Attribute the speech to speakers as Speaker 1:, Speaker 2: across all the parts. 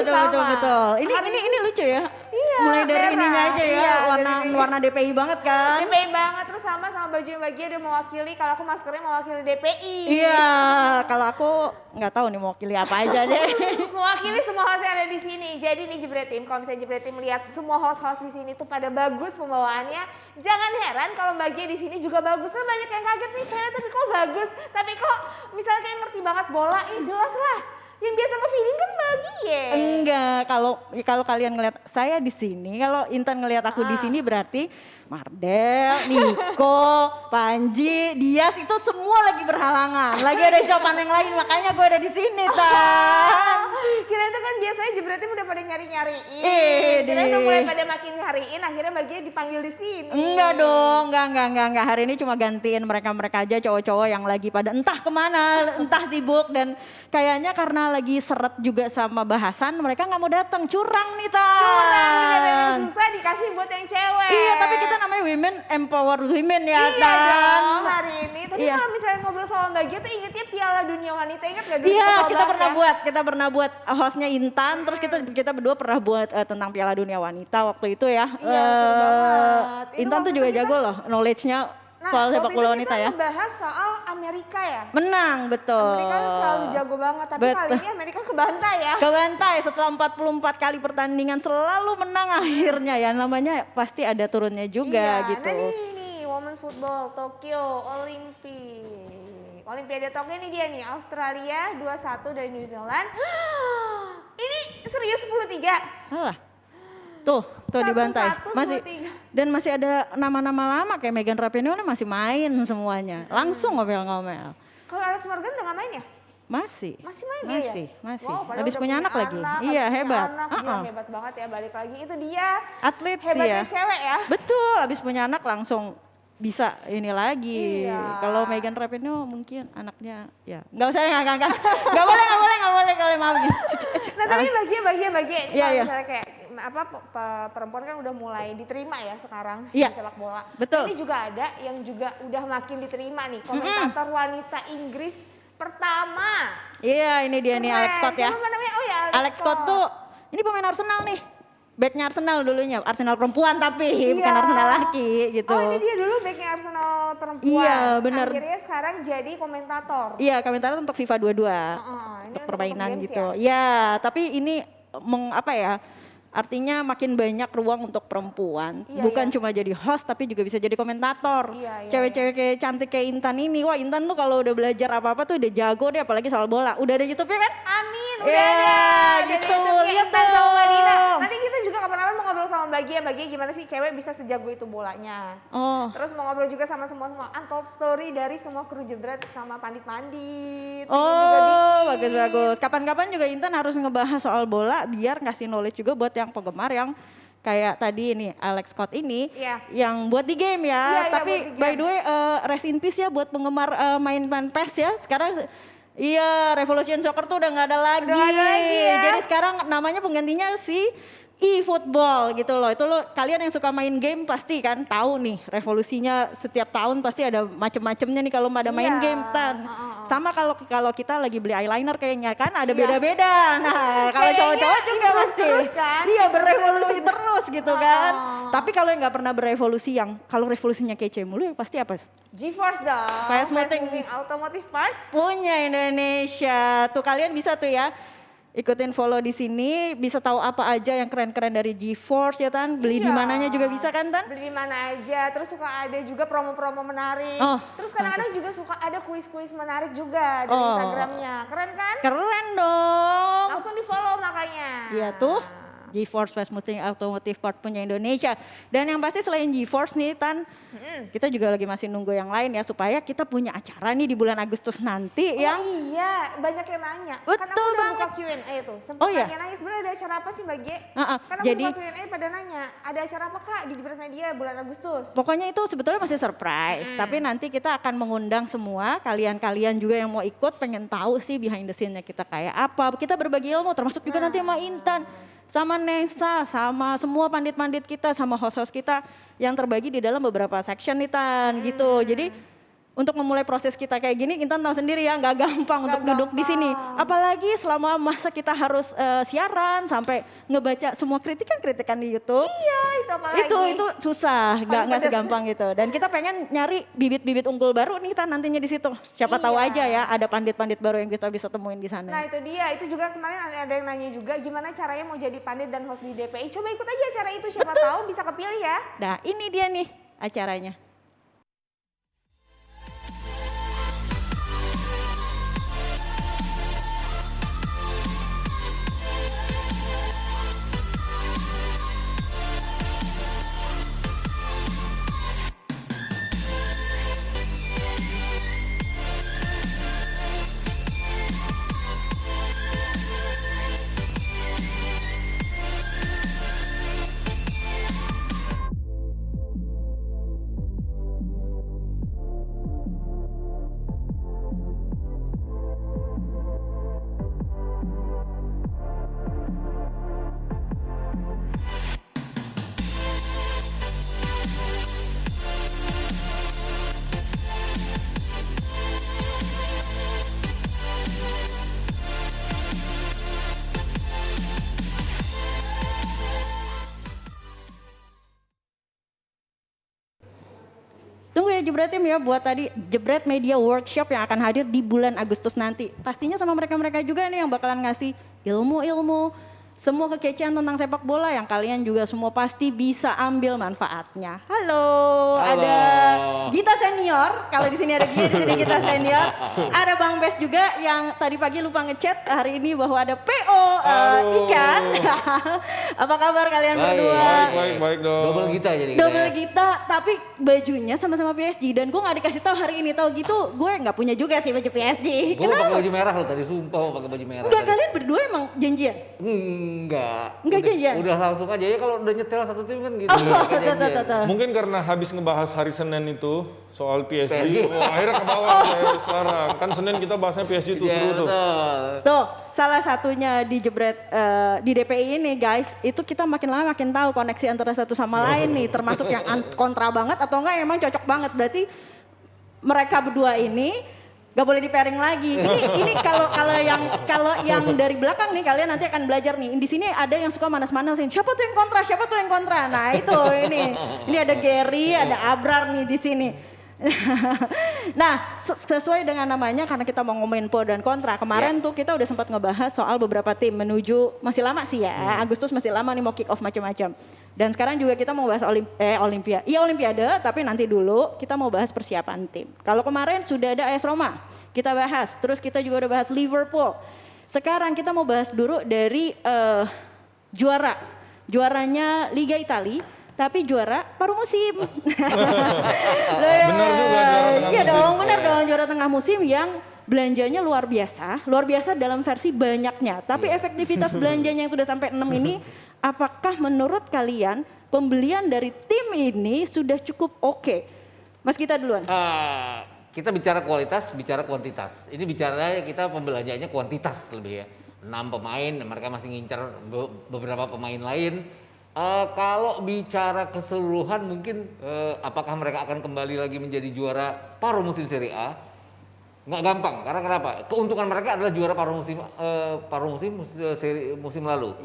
Speaker 1: betul
Speaker 2: sama.
Speaker 1: betul betul. Ini lucu ya.
Speaker 2: Iya,
Speaker 1: Mulai dari
Speaker 2: merah.
Speaker 1: ininya aja ya,
Speaker 2: Iya,
Speaker 1: warna DPI banget kan.
Speaker 2: DPI banget, terus sama baju-baju udah mewakili, kalau aku maskernya mewakili DPI.
Speaker 1: Iya, kalau aku nggak tahu nih mewakili apa aja deh.
Speaker 2: Mewakili semua host yang ada di sini. Jadi nih Jebret Team, kalau misalnya Jebret Team melihat semua host-host di sini tuh pada bagus pembawaannya, jangan heran kalau Mbak Gia di sini juga bagus. Kan banyak yang kaget nih cewek tapi kok bagus, tapi kok misalnya kayak ngerti banget bola, jelas lah. Yang biasa nge-feeding kan Mbak Gia.
Speaker 1: Enggak, kalau kalian ngelihat saya di sini, kalau Intan ngelihat aku di sini berarti Mardel, Niko, Panji, Dias itu semua lagi berhalangan. Lagi ada jawaban yang lain, makanya gue ada di sini, Tan.
Speaker 2: Kira itu kan biasanya Jebret Team udah pada nyari-nyariin. Kira
Speaker 1: Di-
Speaker 2: udah mulai pada makin nyariin, akhirnya Mbak Gia dipanggil di sini.
Speaker 1: Enggak dong, enggak. Hari ini cuma gantiin mereka aja cowok-cowok yang lagi pada entah kemana, entah sibuk dan kayaknya karena lagi seret juga sama bahasan, mereka nggak mau datang. Curang nih, Tan.
Speaker 2: Curang, yang susah dikasih buat yang cewek.
Speaker 1: Iya, tapi kita namanya women empower women ya,
Speaker 2: Iya
Speaker 1: Tan.
Speaker 2: dong hari ini. Tapi
Speaker 1: Iya.
Speaker 2: kalau misalnya ngobrol sama Mbak Gia tuh ingetnya Piala Dunia Wanita, inget gak dulu?
Speaker 1: Iya,
Speaker 2: kita
Speaker 1: kita
Speaker 2: bahas
Speaker 1: pernah
Speaker 2: ya?
Speaker 1: buat hostnya Intan, terus kita berdua pernah buat tentang Piala Dunia Wanita waktu itu ya.
Speaker 2: Iya, seru banget. Itu
Speaker 1: Intan tuh
Speaker 2: waktu
Speaker 1: juga
Speaker 2: itu kita-
Speaker 1: jago loh, knowledge-nya
Speaker 2: Nah,
Speaker 1: soal
Speaker 2: waktu
Speaker 1: sepak
Speaker 2: itu
Speaker 1: bola wanita
Speaker 2: kita
Speaker 1: ya.
Speaker 2: ngebahas soal Amerika ya.
Speaker 1: Menang, betul.
Speaker 2: Amerika kan selalu jago banget, tapi kali ini Amerika kebantai ya.
Speaker 1: Kebantai setelah 44 kali pertandingan selalu menang akhirnya ya. Namanya pasti ada turunnya juga
Speaker 2: Iya,
Speaker 1: gitu.
Speaker 2: Nah nih, Women's Football Tokyo Olimpiade Tokyo ini dia nih, Australia 2-1 dari New Zealand. Ini serius 10-3.
Speaker 1: Alah. Tuh dibantai.
Speaker 2: 1-1,
Speaker 1: Masih
Speaker 2: 10-3.
Speaker 1: dan masih ada nama-nama lama kayak Megan Rapinoe masih main semuanya. Langsung ngomel-ngomel.
Speaker 2: Kalau Alex Morgan udah gak main ya?
Speaker 1: Masih
Speaker 2: Main dia ya?
Speaker 1: Masih.
Speaker 2: Wow, padahal
Speaker 1: Habis
Speaker 2: udah
Speaker 1: punya anak lagi.
Speaker 2: habis
Speaker 1: Iya,
Speaker 2: punya
Speaker 1: hebat.
Speaker 2: anak, gila, hebat banget ya, balik lagi. Itu dia
Speaker 1: Atlet sih
Speaker 2: hebatnya
Speaker 1: ya.
Speaker 2: cewek ya.
Speaker 1: Betul, habis punya anak langsung bisa ini lagi.
Speaker 2: Iya.
Speaker 1: Kalau Megan Rapinoe mungkin anaknya ya nggak usah nggak boleh kalau maaf.
Speaker 2: Nah tapi bagian ini
Speaker 1: Iya,
Speaker 2: kalau
Speaker 1: iya.
Speaker 2: misalnya kayak perempuan kan udah mulai diterima ya sekarang
Speaker 1: Iya.
Speaker 2: di sepak bola.
Speaker 1: Betul.
Speaker 2: Ini juga ada yang juga udah makin diterima nih, komentator wanita Inggris pertama.
Speaker 1: Iya, ini dia nih Alex Scott ya.
Speaker 2: Siapa namanya? Oh ya
Speaker 1: Alex Scott tuh ini pemain Arsenal nih. Backnya Arsenal dulunya, Arsenal perempuan tapi bukan Arsenal laki gitu.
Speaker 2: Oh ini dia dulu backnya Arsenal perempuan.
Speaker 1: Iya, benar.
Speaker 2: Akhirnya sekarang jadi komentator.
Speaker 1: Iya, komentator untuk FIFA 22.
Speaker 2: Ini
Speaker 1: Untuk
Speaker 2: untuk
Speaker 1: permainan
Speaker 2: games
Speaker 1: gitu. Ya, tapi ini apa ya? Artinya makin banyak ruang untuk perempuan,
Speaker 2: Iya,
Speaker 1: bukan
Speaker 2: iya.
Speaker 1: cuma jadi host tapi juga bisa jadi komentator.
Speaker 2: Iya,
Speaker 1: Cewek-cewek kayak cantik kayak Intan ini, wah Intan tuh kalau udah belajar apa-apa tuh udah jago deh, apalagi soal bola. Udah ada YouTube-nya kan?
Speaker 2: Amin, udah
Speaker 1: Iya,
Speaker 2: ada.
Speaker 1: gitu.
Speaker 2: YouTube-nya
Speaker 1: Lihat
Speaker 2: Intan sama Mbak Dina.
Speaker 1: tuh.
Speaker 2: Nanti kita juga kapan-kapan mau ngobrol sama Mbak Gia gimana sih cewek bisa sejago itu bolanya.
Speaker 1: Oh.
Speaker 2: Terus mau ngobrol juga sama semua untold story dari semua kru Jebret sama pandit-pandit.
Speaker 1: Oh, bagus. Kapan-kapan juga Intan harus ngebahas soal bola biar ngasih knowledge juga buat yang penggemar yang kayak tadi ini Alex Scott ini
Speaker 2: Iya.
Speaker 1: yang buat di game ya.
Speaker 2: Iya,
Speaker 1: Tapi
Speaker 2: buat di game.
Speaker 1: by the way rest in peace ya buat penggemar main PES ya. Sekarang iya Revolution Soccer tuh udah nggak ada lagi.
Speaker 2: Udah nggak ada lagi ya.
Speaker 1: Jadi sekarang namanya penggantinya si e-football gitu loh. Itu lo kalian yang suka main game pasti kan tahu nih revolusinya setiap tahun pasti ada macem-macemnya nih kalau ada main
Speaker 2: Iya.
Speaker 1: game Tan. Sama kalau kita lagi beli eyeliner kayaknya kan ada
Speaker 2: Iya.
Speaker 1: beda-beda. Nah, kalau
Speaker 2: Kayaknya
Speaker 1: cowok-cowok juga
Speaker 2: improve
Speaker 1: pasti.
Speaker 2: terus kan?
Speaker 1: Iya, berevolusi terus gitu kan.
Speaker 2: Oh.
Speaker 1: Tapi kalau yang nggak pernah berevolusi yang kalau revolusinya kece mulu ya pasti apa?
Speaker 2: GeForce dong.
Speaker 1: Fast moving.
Speaker 2: Automotive Parts.
Speaker 1: Punya Indonesia. Tuh kalian bisa tuh ya ikutin follow di sini, bisa tahu apa aja yang keren-keren dari GeForce ya Tan. Beli di
Speaker 2: Iya.
Speaker 1: mananya juga bisa kan Tan?
Speaker 2: Beli di mana aja, terus suka ada juga promo-promo menarik.
Speaker 1: Oh,
Speaker 2: Terus kadang-kadang juga suka ada kuis-kuis menarik juga dari
Speaker 1: Oh.
Speaker 2: Instagramnya. Keren kan?
Speaker 1: Keren dong.
Speaker 2: Langsung di follow makanya.
Speaker 1: Iya tuh. GeForce Fast Moving Automotive Part punya Indonesia. Dan yang pasti selain GeForce nih Tan, kita juga lagi masih nunggu yang lain ya supaya kita punya acara nih di bulan Agustus nanti
Speaker 2: Oh
Speaker 1: yang
Speaker 2: iya, banyak yang nanya. Kan aku
Speaker 1: Betul
Speaker 2: udah buka
Speaker 1: banget.
Speaker 2: Q&A tuh. Sempet
Speaker 1: Oh iya?
Speaker 2: nanya-nanya sebenarnya ada acara apa sih Mbak G? Kan aku
Speaker 1: jadi-
Speaker 2: buka Q&A pada nanya, ada acara apa Kak di Jebret Media bulan Agustus?
Speaker 1: pokoknya itu sebetulnya masih surprise. Tapi nanti kita akan mengundang semua kalian-kalian juga yang mau ikut pengen tahu sih behind the scene-nya kita kayak apa. Kita berbagi ilmu termasuk juga nanti sama Intan. Sama Nesa, sama semua pandit-pandit kita, sama host-host kita yang terbagi di dalam beberapa section nih Tan gitu. Jadi untuk memulai proses kita kayak gini, Intan tahu sendiri ya, nggak gampang untuk duduk di sini. Apalagi selama masa kita harus siaran sampai ngebaca semua kritikan di YouTube.
Speaker 2: Iya, itu apalagi.
Speaker 1: Itu susah, nggak segampang itu. Dan kita pengen nyari bibit-bibit unggul baru nih kita nantinya di situ. Siapa tahu aja ya, ada pandit-pandit baru yang kita bisa temuin di sana.
Speaker 2: Nah itu dia, itu juga kemarin ada yang nanya juga gimana caranya mau jadi pandit dan host di DPI. Coba ikut aja acara itu, siapa tahu bisa kepilih ya.
Speaker 1: Nah ini dia nih acaranya. Tunggu ya Jebret Tim ya buat tadi Jebret Media Workshop yang akan hadir di bulan Agustus nanti. Pastinya sama mereka-mereka juga nih yang bakalan ngasih ilmu-ilmu, semua kekecian tentang sepak bola yang kalian juga semua pasti bisa ambil manfaatnya. Halo. Ada Gita Senior, kalau di sini ada Gita, di sini Gita Senior. Ada Bang Bes juga yang tadi pagi lupa ngechat hari ini bahwa ada PO Ikan. Apa kabar kalian berdua?
Speaker 3: Baik dong.
Speaker 4: Double Gita jadi.
Speaker 1: Double Gita, tapi bajunya sama-sama PSG dan gue nggak dikasih tahu hari ini tahu gitu, gue nggak punya juga sih baju PSG.
Speaker 4: Gue pakai
Speaker 1: Kenapa?
Speaker 4: baju merah loh tadi, sumpah pakai baju merah.
Speaker 1: Enggak,
Speaker 4: tadi.
Speaker 1: kalian berdua emang janjian?
Speaker 4: Enggak.
Speaker 1: Enggak janjian?
Speaker 4: Udah langsung aja ya kalau udah nyetel satu tim kan gitu.
Speaker 1: Oh,
Speaker 4: pakai janjian.
Speaker 1: tuh.
Speaker 3: Mungkin karena habis ngebahas hari Senin itu soal PSG,
Speaker 4: PSG.
Speaker 3: akhirnya ke bawah saya sekarang. Kan Senin kita bahasnya PSG tuh
Speaker 4: Iya,
Speaker 3: seru tuh.
Speaker 4: betul.
Speaker 1: Tuh, salah satunya di Jebret di DPI ini guys, itu kita makin lama makin tahu koneksi antara satu sama lain nih, termasuk yang kontra banget atau enggak emang cocok banget. Berarti mereka berdua ini gak boleh di pairing lagi. Ini kalau yang dari belakang nih kalian nanti akan belajar nih. Di sini ada yang suka manas-manasin. Siapa tuh yang kontra? Nah itu ini ada Gary, ada Abrar nih di sini. Nah sesuai dengan namanya karena kita mau ngomongin pro dan kontra. Kemarin tuh kita udah sempat ngebahas soal beberapa tim menuju, masih lama sih ya, Agustus masih lama nih mau kick off macam-macam. Dan sekarang juga kita mau bahas Olimpiade, tapi nanti dulu kita mau bahas persiapan tim. Kalau kemarin sudah ada AS Roma, kita bahas. Terus kita juga udah bahas Liverpool. Sekarang kita mau bahas dulu dari juaranya Liga Italia. Tapi juara paruh musim.
Speaker 3: Benar juga juara tengah
Speaker 1: Iya
Speaker 3: musim.
Speaker 1: dong, benar dong juara tengah musim yang belanjanya luar biasa dalam versi banyaknya. Tapi efektivitas belanjanya yang sudah sampai 6 ini, apakah menurut kalian pembelian dari tim ini sudah cukup oke? Mas Gita duluan.
Speaker 4: Kita bicara kualitas, bicara kuantitas. Ini bicara kita pembelanjaannya kuantitas lebih ya. 6 pemain, mereka masih ngincar beberapa pemain lain. Kalau bicara keseluruhan mungkin apakah mereka akan kembali lagi menjadi juara paruh musim Serie A? Nggak gampang, karena kenapa? Keuntungan mereka adalah juara paruh musim lalu.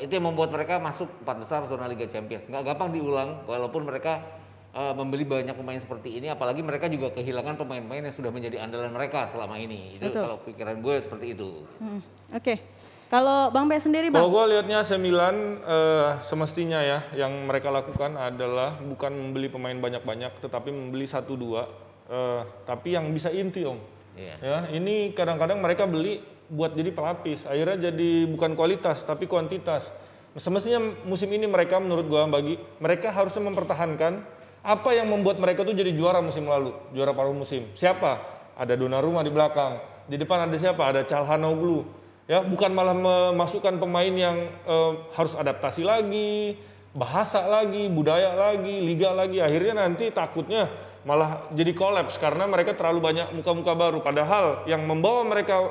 Speaker 4: Itu yang membuat mereka masuk 4 besar zona Liga Champions. Nggak gampang diulang, walaupun mereka membeli banyak pemain seperti ini, apalagi mereka juga kehilangan pemain-pemain yang sudah menjadi andalan mereka selama ini. Itu
Speaker 1: Betul.
Speaker 4: kalau pikiran gue seperti itu.
Speaker 1: Oke. Kalau Bang Pe sendiri Bang?
Speaker 3: Kalau gue lihatnya AC Milan semestinya ya yang mereka lakukan adalah bukan membeli pemain banyak-banyak, tetapi membeli 1-2, tapi yang bisa inti Om.
Speaker 4: Iya.
Speaker 3: Ya, ini kadang-kadang mereka beli buat jadi pelapis, akhirnya jadi bukan kualitas tapi kuantitas. Semestinya musim ini mereka menurut gua mereka harusnya mempertahankan apa yang membuat mereka tuh jadi juara musim lalu, juara paruh musim. Siapa? Ada Donnarumma di belakang, di depan ada siapa? Ada Calhanoglu. Ya, bukan malah memasukkan pemain yang harus adaptasi lagi, bahasa lagi, budaya lagi, liga lagi. Akhirnya nanti takutnya malah jadi kolaps karena mereka terlalu banyak muka-muka baru. Padahal yang membawa mereka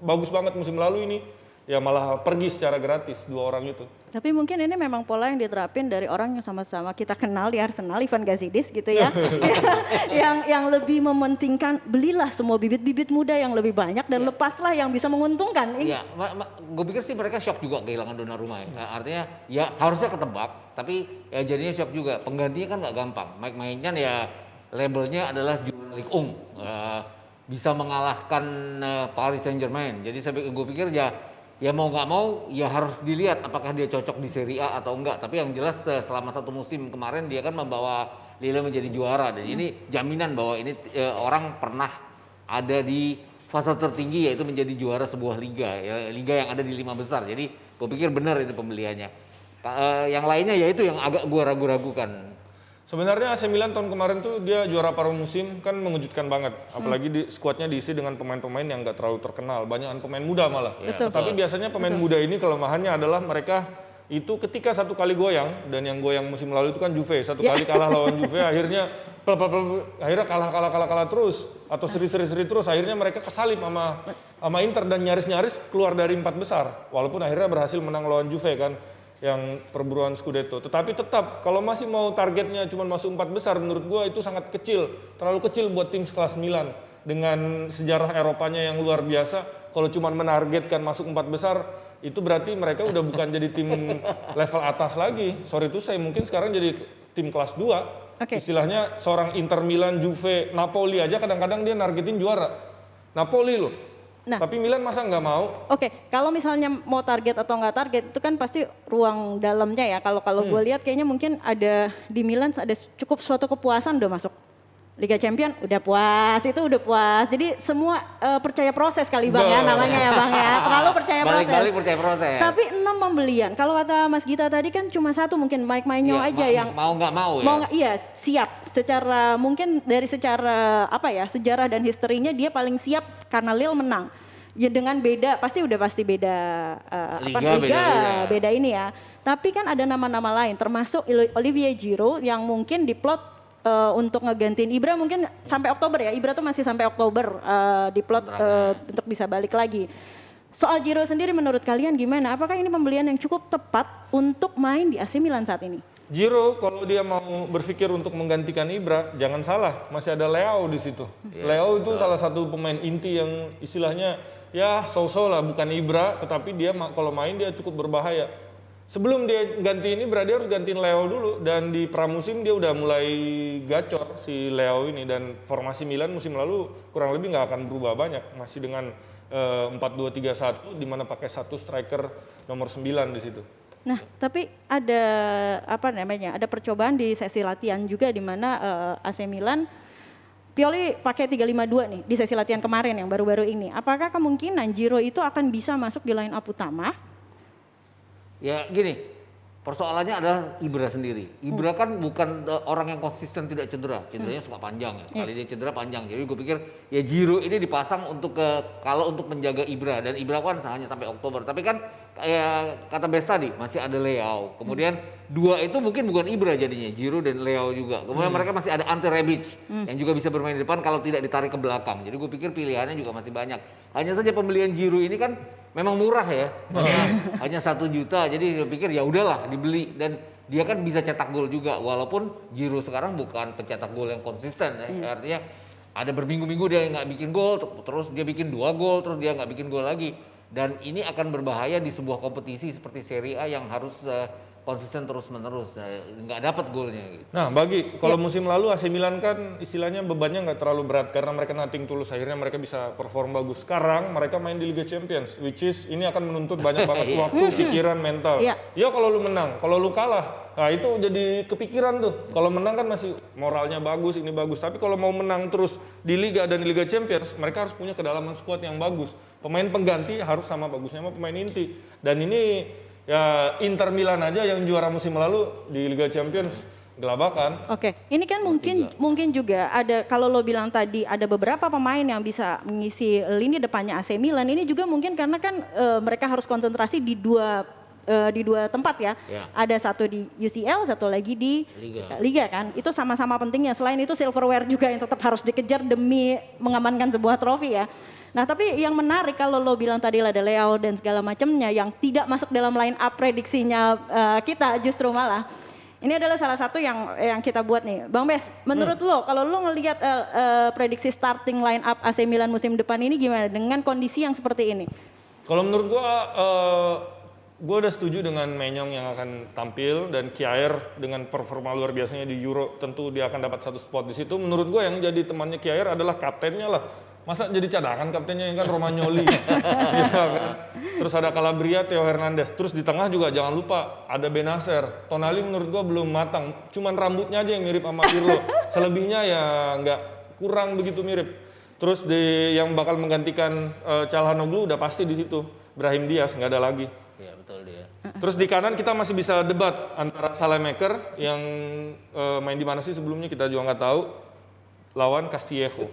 Speaker 3: bagus banget musim lalu ini ya malah pergi secara gratis 2 orang itu.
Speaker 1: Tapi mungkin ini memang pola yang diterapin dari orang yang sama-sama kita kenal di Arsenal, Ivan Gazidis gitu ya. yang lebih mementingkan belilah semua bibit-bibit muda yang lebih banyak dan lepaslah yang bisa menguntungkan.
Speaker 4: Iya, gue pikir sih mereka shock juga kehilangan Donnarumma ya. Nah, artinya ya harusnya ketebak, tapi ya jadinya shock juga. Penggantinya kan nggak gampang. Mike Maignan ya labelnya adalah juara Ligue 1. Bisa mengalahkan Paris Saint-Germain. Jadi gue pikir ya mau nggak mau ya harus dilihat apakah dia cocok di Serie A atau enggak. Tapi yang jelas selama 1 musim kemarin dia kan membawa Lille menjadi juara. Dan ini jaminan bahwa ini orang pernah ada di fase tertinggi yaitu menjadi juara sebuah liga. Ya, liga yang ada di 5 besar. Jadi gue pikir benar itu pembeliannya. Yang lainnya ya itu yang agak gue ragu-ragukan.
Speaker 3: Sebenarnya AC Milan tahun kemarin tuh dia juara paruh musim kan mengejutkan banget. Apalagi skuadnya diisi dengan pemain-pemain yang nggak terlalu terkenal, banyakan pemain muda malah.
Speaker 1: Betul.
Speaker 3: Tapi biasanya pemain muda ini kelemahannya adalah mereka itu ketika 1 kali goyang, dan yang goyang musim lalu itu kan Juve, 1 kali kalah lawan Juve akhirnya kalah terus atau seri terus, akhirnya mereka kesalip sama Inter dan nyaris-nyaris keluar dari 4 besar. Walaupun akhirnya berhasil menang lawan Juve kan, yang perburuan Scudetto. Tetapi tetap kalau masih mau targetnya cuma masuk 4 besar, menurut gua itu sangat kecil, terlalu kecil buat tim sekelas Milan dengan sejarah Eropanya yang luar biasa. Kalau cuma menargetkan masuk 4 besar, itu berarti mereka udah bukan jadi tim level atas lagi. Sorry itu saya mungkin sekarang jadi tim kelas 2.
Speaker 1: Oke.
Speaker 3: Istilahnya seorang Inter Milan, Juve, Napoli aja kadang-kadang dia nargetin juara. Napoli loh.
Speaker 1: Nah.
Speaker 3: Tapi Milan masa nggak mau?
Speaker 1: Oke, kalau misalnya mau target atau nggak target itu kan pasti ruang dalamnya ya. Kalau gue lihat kayaknya mungkin ada di Milan ada cukup suatu kepuasan udah masuk Liga Champion, udah puas, itu udah puas. Jadi semua percaya proses kali Bang ya namanya ya Bang ya. Terlalu percaya proses.
Speaker 4: Balik-balik percaya proses.
Speaker 1: Tapi 6 pembelian. Kalau kata Mas Gita tadi kan cuma 1 mungkin Mike Maignan aja yang
Speaker 4: mau nggak mau ya.
Speaker 1: mau iya siap secara mungkin dari secara apa ya sejarah dan historinya dia paling siap karena Lille menang ya dengan beda pasti beda beda ini ya, tapi kan ada nama-nama lain termasuk Olivier Giroud yang mungkin diplot untuk ngegantiin Ibra mungkin sampai Oktober ya. Ibra tuh masih sampai Oktober diplot untuk bisa balik lagi. Soal Giroud sendiri menurut kalian gimana? Apakah ini pembelian yang cukup tepat untuk main di AC Milan saat ini?
Speaker 3: Giroud kalau dia mau berpikir untuk menggantikan Ibra, jangan salah, masih ada Leao di situ. Leao itu salah satu pemain inti yang istilahnya ya so-so lah, bukan Ibra, tetapi dia kalau main dia cukup berbahaya. Sebelum dia gantiin Ibra, dia harus gantiin Leao dulu, dan di pramusim dia udah mulai gacor si Leao ini, dan formasi Milan musim lalu kurang lebih nggak akan berubah banyak, masih dengan 4-2-3-1 di mana pakai 1 striker nomor 9 di situ.
Speaker 1: Nah, tapi ada ada percobaan di sesi latihan juga di mana AC Milan Pioli pakai 3-5-2 nih di sesi latihan kemarin yang baru-baru ini. Apakah kemungkinan Giroud itu akan bisa masuk di line up utama?
Speaker 4: Ya gini, persoalannya adalah Ibra sendiri. Ibra kan bukan orang yang konsisten tidak cedera. Cederanya suka panjang ya. Sekali dia cedera panjang. Jadi gue pikir ya Giroud ini dipasang untuk kalau untuk menjaga Ibra, dan Ibra kan hanya sampai Oktober. Tapi kan kayak kata Bes tadi masih ada Leao. Kemudian 2 itu mungkin bukan Ibra jadinya, Giroud dan Leao juga. Kemudian mereka masih ada Ante Rebic yang juga bisa bermain di depan kalau tidak ditarik ke belakang. Jadi gue pikir pilihannya juga masih banyak. Hanya saja pembelian Giroud ini kan memang murah ya, hanya 1 juta. Jadi gue pikir ya udahlah dibeli, dan dia kan bisa cetak gol juga. Walaupun Giroud sekarang bukan pencetak gol yang konsisten ya. Artinya ada berminggu-minggu dia nggak bikin gol, terus dia bikin 2 gol, terus dia nggak bikin gol lagi. Dan ini akan berbahaya di sebuah kompetisi seperti Serie A yang harus konsisten terus-menerus, nggak dapat golnya. Gitu.
Speaker 3: Nah, kalau musim lalu AC Milan kan istilahnya bebannya nggak terlalu berat karena mereka nothing tulus, akhirnya mereka bisa perform bagus. Sekarang mereka main di Liga Champions, which is ini akan menuntut banyak banget waktu, pikiran, mental. Ya kalau lu menang, kalau lu kalah, nah itu jadi kepikiran tuh. Kalau menang kan masih moralnya bagus, ini bagus. Tapi kalau mau menang terus di Liga dan di Liga Champions, mereka harus punya kedalaman skuad yang bagus. Pemain pengganti harus sama bagusnya sama pemain inti. Dan ini ya Inter Milan aja yang juara musim lalu di Liga Champions gelabakan.
Speaker 1: Oke, ini kan mungkin juga ada, kalau lo bilang tadi ada beberapa pemain yang bisa mengisi lini depannya AC Milan, ini juga mungkin karena kan mereka harus konsentrasi di 2 di 2 tempat ya.
Speaker 4: Ya.
Speaker 1: Ada satu di UCL, satu lagi di Liga kan. Itu sama-sama pentingnya. Selain itu silverware juga yang tetap harus dikejar demi mengamankan sebuah trofi ya. Nah tapi yang menarik kalau lo bilang tadi ada Leao dan segala macamnya yang tidak masuk dalam line up prediksinya kita justru malah. Ini adalah salah satu yang kita buat nih. Bang Bes, menurut lo kalau lo ngelihat prediksi starting line up AC Milan musim depan ini gimana dengan kondisi yang seperti ini?
Speaker 3: Kalau menurut gue udah setuju dengan Menyong yang akan tampil dan Kjaer dengan performa luar biasanya di Euro tentu dia akan dapat satu spot di situ. Menurut gue yang jadi temannya Kjaer adalah kaptennya lah. Masa jadi cadangan kaptennya yang kan Romagnoli. Ya kan? Terus ada Calabria, Theo Hernandez. Terus di tengah juga jangan lupa ada Benacer. Tonali menurut gua belum matang. Cuman rambutnya aja yang mirip sama Pirlo. Selebihnya ya nggak, kurang begitu mirip. Terus yang bakal menggantikan Calhanoglu udah pasti di situ. Brahim Diaz nggak ada lagi.
Speaker 4: Iya betul dia.
Speaker 3: Terus di kanan kita masih bisa debat antara Salemaker yang main di mana sih sebelumnya kita juga nggak tahu. Lawan Castillejo.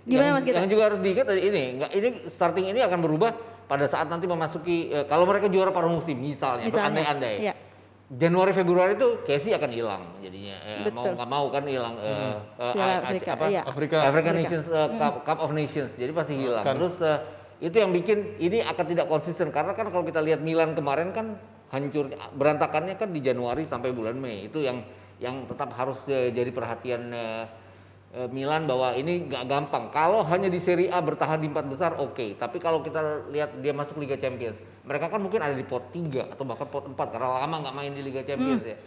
Speaker 1: Gimana Mas Gita?
Speaker 4: Yang juga harus diingat ini starting ini akan berubah pada saat nanti memasuki kalau mereka juara paruh musim misalnya. Berandai-andai.
Speaker 1: Iya.
Speaker 4: Januari Februari itu Casey akan hilang jadinya. Mau nggak mau kan hilang
Speaker 1: Afrika. Iya.
Speaker 3: Afrika.
Speaker 4: Nations Cup of Nations. Jadi pasti hilang. Terus itu yang bikin ini akan tidak konsisten karena kan kalau kita lihat Milan kemarin kan hancur berantakannya kan di Januari sampai bulan Mei. Itu yang tetap harus jadi perhatian Milan bahwa ini nggak gampang. Kalau hanya di Serie A bertahan di 4 besar oke. Tapi kalau kita lihat dia masuk Liga Champions, mereka kan mungkin ada di pot 3 atau bahkan pot 4 karena lama nggak main di Liga Champions ya.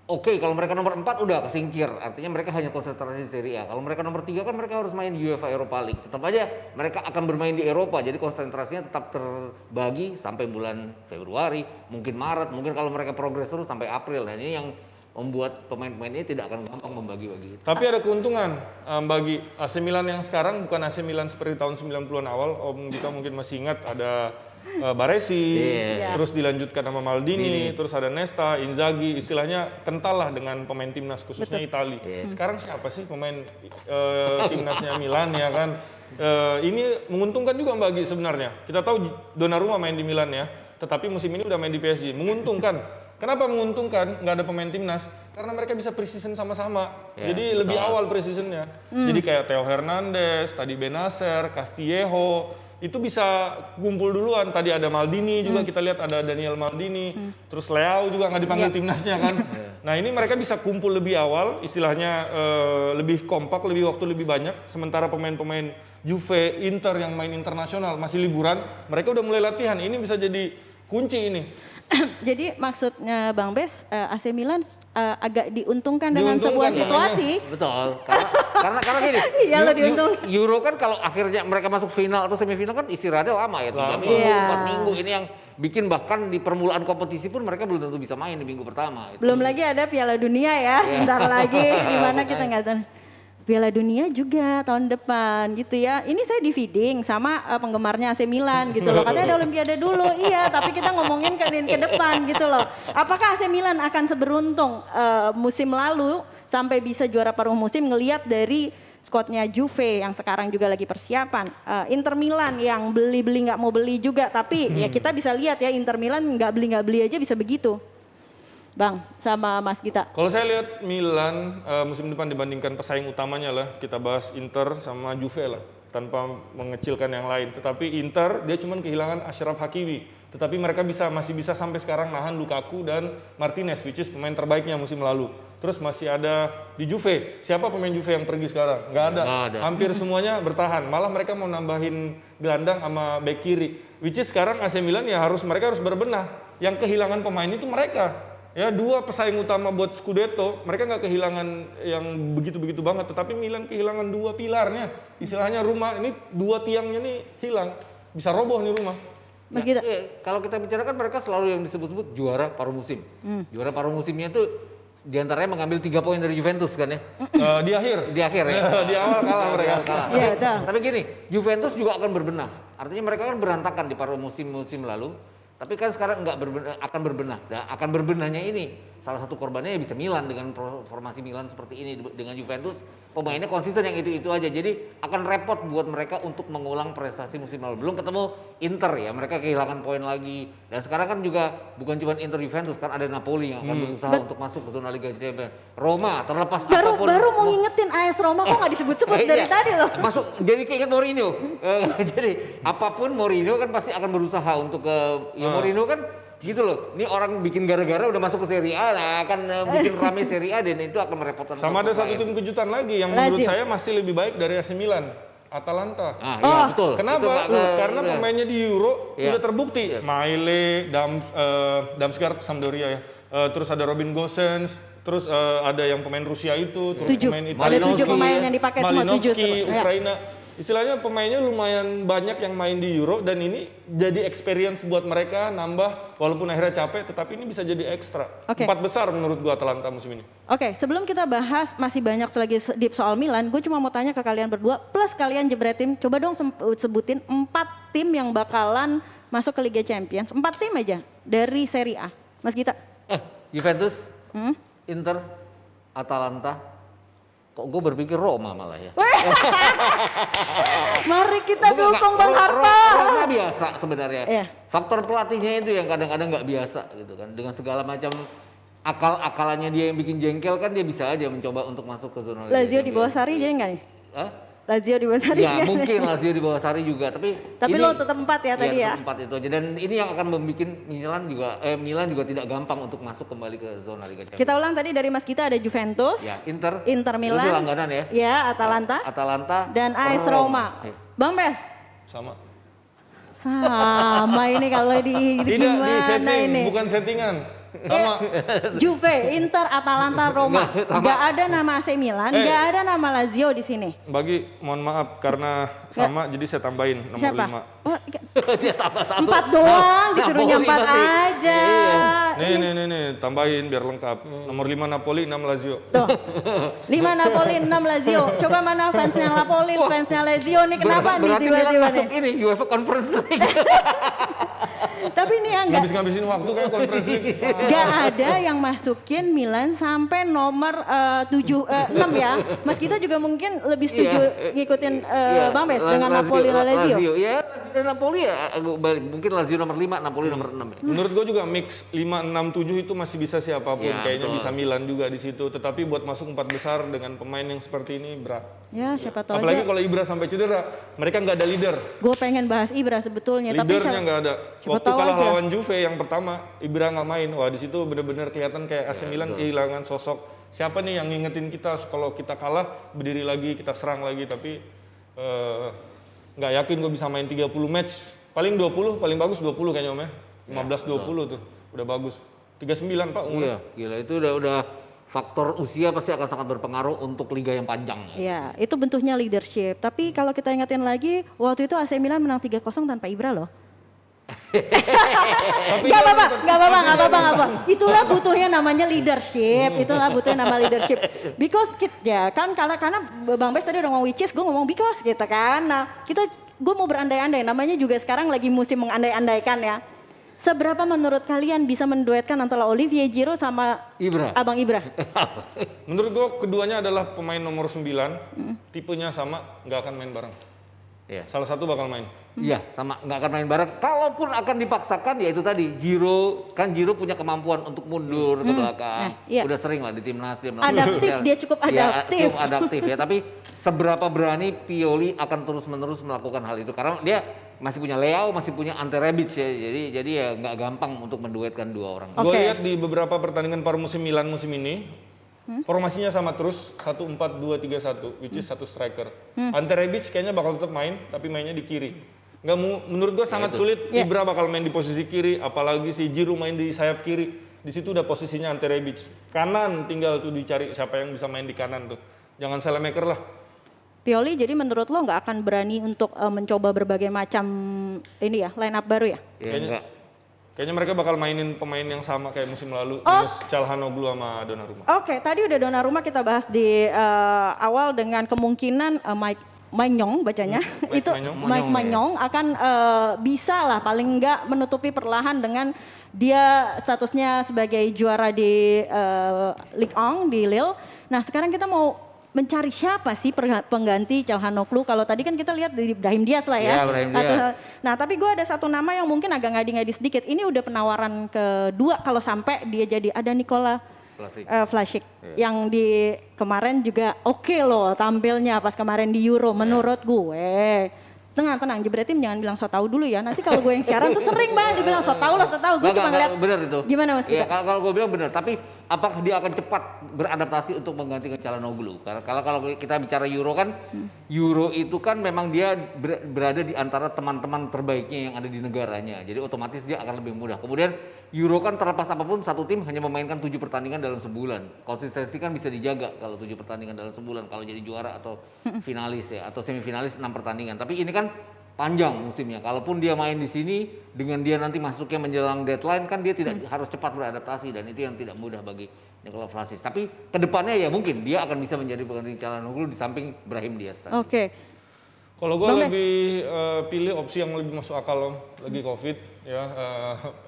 Speaker 4: Oke, kalau mereka nomor 4 udah kesingkir. Artinya mereka hanya konsentrasi di Serie A. Kalau mereka nomor 3 kan mereka harus main di UEFA Europa League. Tetap aja mereka akan bermain di Eropa. Jadi konsentrasinya tetap terbagi sampai bulan Februari, mungkin Maret, mungkin kalau mereka progres terus sampai April. Dan ini yang membuat pemain-pemain ini tidak akan gampang membagi-bagi.
Speaker 3: Tapi ada keuntungan bagi AC Milan yang sekarang bukan AC Milan seperti tahun 90-an awal. Om Gita mungkin masih ingat ada Baresi, terus dilanjutkan sama Maldini, terus ada Nesta, Inzaghi, istilahnya kental lah dengan pemain timnas khususnya Italia. Sekarang siapa sih pemain timnasnya Milan ya kan? Ini menguntungkan juga bagi sebenarnya. Kita tahu Donnarumma main di Milan ya, tetapi musim ini udah main di PSG. Menguntungkan. Kenapa menguntungkan? Nggak ada pemain timnas karena mereka bisa preseason sama-sama. Jadi lebih awal preseasonnya. Jadi kayak Theo Hernandez, tadi Benacer, Castillejo itu bisa kumpul duluan. Tadi ada Maldini juga kita lihat ada Daniel Maldini. Terus Leao juga nggak dipanggil timnasnya kan. Nah ini mereka bisa kumpul lebih awal, istilahnya lebih kompak, lebih waktu lebih banyak. Sementara pemain-pemain Juve, Inter yang main internasional masih liburan, mereka udah mulai latihan. Ini bisa jadi kunci ini.
Speaker 1: Jadi maksudnya Bang Bes, AC Milan agak diuntungkan dengan sebuah situasi.
Speaker 4: Betul. Karena gini.
Speaker 1: Iya lo diuntungkan.
Speaker 4: Euro kan kalau akhirnya mereka masuk final atau semifinal kan istirahatnya lama ya. 3 minggu, 4 minggu. Ini yang bikin bahkan di permulaan kompetisi pun mereka belum tentu bisa main di minggu pertama.
Speaker 1: Belum lagi ada Piala Dunia ya, sebentar lagi di mana kita nggak tahu. Piala Dunia juga tahun depan gitu ya. Ini saya di feeding sama penggemarnya AC Milan gitu loh. Katanya ada Olimpiade dulu, iya. Tapi kita ngomongin ke depan gitu loh. Apakah AC Milan akan seberuntung musim lalu sampai bisa juara paruh musim ngelihat dari skuadnya Juve yang sekarang juga lagi persiapan. Inter Milan yang beli-beli nggak mau beli juga. Tapi ya kita bisa lihat ya Inter Milan nggak beli aja bisa begitu. Bang, sama Mas Gita.
Speaker 3: Kalau saya lihat Milan musim depan dibandingkan pesaing utamanya lah, kita bahas Inter sama Juve lah, tanpa mengecilkan yang lain. Tetapi Inter dia cuma kehilangan Achraf Hakimi, tetapi mereka masih bisa sampai sekarang nahan Lukaku dan Martinez, which is pemain terbaiknya musim lalu. Terus masih ada di Juve, siapa pemain Juve yang pergi sekarang? Nggak ada. Hampir semuanya bertahan. Malah mereka mau nambahin gelandang sama bek kiri, which is sekarang AC Milan ya mereka harus berbenah. Yang kehilangan pemain itu mereka. Ya 2 pesaing utama buat Scudetto, mereka nggak kehilangan yang begitu-begitu banget, tetapi Milan kehilangan 2 pilarnya, istilahnya rumah ini 2 tiangnya nih hilang, bisa roboh nih rumah.
Speaker 1: Mas Gita.
Speaker 4: Kalau kita bicarakan mereka selalu yang disebut-sebut juara paruh musim. Juara paruh musimnya itu diantaranya mengambil 3 poin dari Juventus kan ya?
Speaker 3: Di akhir
Speaker 4: ya.
Speaker 3: Di awal kalah mereka.
Speaker 1: Iya, betul.
Speaker 4: Tapi gini, Juventus juga akan berbenah. Artinya mereka kan berantakan di paruh musim lalu. Tapi kan sekarang akan berbenah. Nah, akan berbenahnya ini salah satu korbannya ya bisa Milan dengan formasi Milan seperti ini. Dengan Juventus pemainnya konsisten yang itu aja, jadi akan repot buat mereka untuk mengulang prestasi musim lalu. Belum ketemu Inter ya, mereka kehilangan poin lagi, dan sekarang kan juga bukan cuma Inter Juventus, kan ada Napoli yang akan berusaha untuk masuk ke zona Liga Champions. Roma terlepas apapun.
Speaker 1: Baru mau ngingetin AS Roma kok nggak disebut-sebut dari
Speaker 4: iya,
Speaker 1: tadi loh.
Speaker 4: masuk jadi keinget Mourinho. Jadi apapun Mourinho kan pasti akan berusaha untuk ke Mourinho kan gitu loh. Ini orang bikin gara-gara udah masuk ke Serie A, nah akan bikin rame Serie A, dan itu akan merepotkan.
Speaker 3: Sama ada satu tim kejutan lagi yang menurut saya masih lebih baik dari AC Milan, Atalanta.
Speaker 4: Iya betul.
Speaker 3: Kenapa? Karena pemainnya di Euro udah terbukti. Maile, Damsgaard, Sampdoria ya. Terus ada Robin Gosens, terus ada yang pemain Rusia itu, terus
Speaker 1: 7.
Speaker 3: pemain
Speaker 1: Ada
Speaker 3: Italia.
Speaker 1: 7 pemain yang dipakai semua 7.
Speaker 3: Malinovski, Ukraina. Istilahnya pemainnya lumayan banyak yang main di Euro, dan ini jadi experience buat mereka, nambah walaupun akhirnya capek, tetapi ini bisa jadi ekstra. 4 besar menurut gua Atalanta musim ini.
Speaker 1: Oke, sebelum kita bahas masih banyak lagi deep soal Milan, gue cuma mau tanya ke kalian berdua, plus kalian jebretin, coba dong sebutin 4 tim yang bakalan masuk ke Liga Champions. 4 tim aja dari Serie A. Mas Gita.
Speaker 4: Juventus, Inter, Atalanta. Kok gue berpikir Roma malah ya.
Speaker 1: Mari kita dukung Bang Harpa.
Speaker 4: Roma biasa sebenarnya.
Speaker 1: Iya.
Speaker 4: Faktor pelatihnya itu yang kadang-kadang nggak biasa gitu kan. Dengan segala macam akal-akalannya dia yang bikin jengkel kan, dia bisa aja mencoba untuk masuk ke zona Liga
Speaker 1: Lazio di bawah Sarri jadi nggak nih?
Speaker 4: Hah?
Speaker 1: Lazio di bawah Sarri.
Speaker 4: Ya mungkin Lazio di bawah Sarri juga, tapi ini,
Speaker 1: lo tetap 4 ya tadi ya.
Speaker 4: 4 itu aja, dan ini yang akan membuat Milan juga tidak gampang untuk masuk kembali ke zona Liga Champions.
Speaker 1: Kita ulang tadi dari Mas Gita ada Juventus,
Speaker 4: Ya, Inter
Speaker 1: Milan,
Speaker 4: itu langganan ya.
Speaker 1: Ya, Atalanta, dan AS Roma. Bang Bes, sama ini kalau
Speaker 3: Tidak di
Speaker 1: gimana
Speaker 3: setting,
Speaker 1: ini?
Speaker 3: bukan settingan. Sama.
Speaker 1: Juve, Inter, Atalanta, Roma. Nggak ada nama AC Milan, nggak ada nama Lazio di sini.
Speaker 3: Bagi, mohon maaf karena sama, jadi saya tambahin nomor
Speaker 1: Siapa?
Speaker 3: 5.
Speaker 1: Oh,
Speaker 4: Dia tambah 1.
Speaker 1: 4 doang, disuruhnya 4 aja.
Speaker 3: Nih, tambahin biar lengkap. Nomor 5 Napoli, 6 Lazio.
Speaker 1: Tuh, 5 Napoli, 6 Lazio. Coba mana fansnya Napoli, fansnya Lazio nih, kenapa nih
Speaker 4: Berarti
Speaker 1: tiba-tiba
Speaker 4: masuk
Speaker 1: nih?
Speaker 4: ini UEFA Conference League.
Speaker 1: Tapi ini yang
Speaker 3: Ngabis-ngabisin waktu kayak konferensi.
Speaker 1: Gak ada yang masukin Milan sampai nomor 6 ya. Mas kita juga mungkin lebih setuju ngikutin Bang Bes dengan Napoli dan Lazio.
Speaker 4: Ya, dan Napoli ya mungkin Lazio nomor 5, Napoli nomor 6 ya.
Speaker 3: Menurut gue juga mix 5, 6, 7 itu masih bisa siapapun.
Speaker 4: Ya,
Speaker 3: Kayaknya
Speaker 4: betul.
Speaker 3: bisa Milan juga di situ. Tetapi buat masuk 4 besar dengan pemain yang seperti ini berat.
Speaker 1: Ya siapa tahu
Speaker 3: Apalagi
Speaker 1: aja.
Speaker 3: kalau Ibra sampai cedera, mereka nggak ada leader.
Speaker 1: Gue pengen bahas Ibra sebetulnya.
Speaker 3: Leadernya nggak ada.
Speaker 1: siapa
Speaker 3: Waktu
Speaker 1: tahu
Speaker 3: kalah
Speaker 1: aja.
Speaker 3: lawan Juve yang pertama, Ibra nggak main. Wah di situ benar-benar kelihatan kayak AC Milan kehilangan sosok. Siapa nih yang ngingetin kita kalau kita kalah berdiri lagi, kita serang lagi. Tapi nggak yakin gue bisa main 30 match. Paling 20, paling bagus 20 kayaknya Om ya. 15-20 tuh, udah bagus. 39 Pak umurnya.
Speaker 4: Iya, gila itu udah faktor usia pasti akan sangat berpengaruh untuk liga yang panjang.
Speaker 1: Iya, itu bentuknya leadership. Tapi kalau kita ingetin lagi, waktu itu AC Milan menang 3-0 tanpa Ibra loh. Gak apa-apa. Itulah butuhnya namanya leadership. Itulah butuhnya nama leadership. Because ya kan karena Bang Bes tadi udah ngomong which is, gue ngomong because gitu kan. Nah gue mau berandai-andai. Namanya juga sekarang lagi musim mengandai-andaikan ya. Seberapa menurut kalian bisa menduetkan antara Olivier Giroud sama Abang Ibra?
Speaker 3: Menurut gue keduanya adalah pemain nomor 9, tipenya sama, nggak akan main bareng.
Speaker 4: Iya.
Speaker 3: Salah satu bakal main.
Speaker 4: Iya, sama nggak akan main bareng. Kalaupun akan dipaksakan ya itu tadi, Giroud punya kemampuan untuk mundur ke belakang.
Speaker 1: Nah, iya.
Speaker 4: Udah sering lah di timnas dia
Speaker 1: Adaptif, dia cukup adaptif.
Speaker 4: Cukup adaptif ya, tapi seberapa berani Pioli akan terus-menerus melakukan hal itu karena dia masih punya Leao, masih punya Ante Rebic ya. Jadi ya nggak gampang untuk menduetkan dua orang.
Speaker 3: Gue lihat di beberapa pertandingan paruh musim Milan musim ini, formasinya sama terus 1-4-2-3-1, which is satu striker. Ante Rebic kayaknya bakal tetap main, tapi mainnya di kiri. Menurut gue sangat sulit Ibra bakal main di posisi kiri, apalagi si Giroud main di sayap kiri. Di situ udah posisinya Ante Rebic. Kanan tinggal tuh dicari siapa yang bisa main di kanan tuh. Jangan Salemaker lah.
Speaker 1: Pioli jadi menurut lo nggak akan berani untuk mencoba berbagai macam ini ya line up baru ya?
Speaker 3: Kayaknya mereka bakal mainin pemain yang sama kayak musim lalu, minus Calhanoglu sama Donnarumma.
Speaker 1: Oke, tadi udah Donnarumma kita bahas di awal dengan kemungkinan Manyong bacanya itu
Speaker 3: Manyong.
Speaker 1: Mike Manyong akan bisa lah paling enggak menutupi perlahan dengan dia statusnya sebagai juara di Ligue 1 di Lille. Nah sekarang kita mau mencari siapa sih pengganti Calhanoglu. Kalau tadi kan kita lihat dari Brahim Diaz lah ya.
Speaker 4: Iya, Brahim Diaz.
Speaker 1: Nah tapi gue ada satu nama yang mungkin agak ngadi-ngadi sedikit. Ini udah penawaran kedua kalau sampai dia jadi ada Nikola Vlasic yang di kemarin juga oke loh tampilnya pas kemarin di Euro menurut gue. Tenang, Jebretim jangan bilang so tau dulu ya. Nanti kalau gue yang siaran tuh sering banget dibilang so tau. Gue cuma ngeliat.
Speaker 4: Bener itu.
Speaker 1: Gimana Mas
Speaker 4: Ya,
Speaker 1: Gita?
Speaker 4: kalau gue bilang benar, tapi apakah dia akan cepat beradaptasi untuk menggantikan Calhanoglu? Karena kalau kita bicara Euro kan, Euro itu kan memang dia berada di antara teman-teman terbaiknya yang ada di negaranya. Jadi otomatis dia akan lebih mudah. Kemudian Euro kan terlepas apapun satu tim hanya memainkan 7 pertandingan dalam sebulan. Konsistensi kan bisa dijaga kalau 7 pertandingan dalam sebulan kalau jadi juara atau finalis ya atau semifinalis 6 pertandingan. Tapi ini kan panjang musimnya. Kalaupun dia main di sini dengan dia nanti masuknya menjelang deadline kan dia tidak harus cepat beradaptasi dan itu yang tidak mudah bagi Nikola Vlasic. Tapi kedepannya ya mungkin dia akan bisa menjadi pengganti Calhanoglu di samping Brahim Diaz tadi.
Speaker 1: Oke.
Speaker 3: Kalau gue
Speaker 1: Bang Mes.
Speaker 3: lebih pilih opsi yang lebih masuk akal Om. Lagi COVID ya,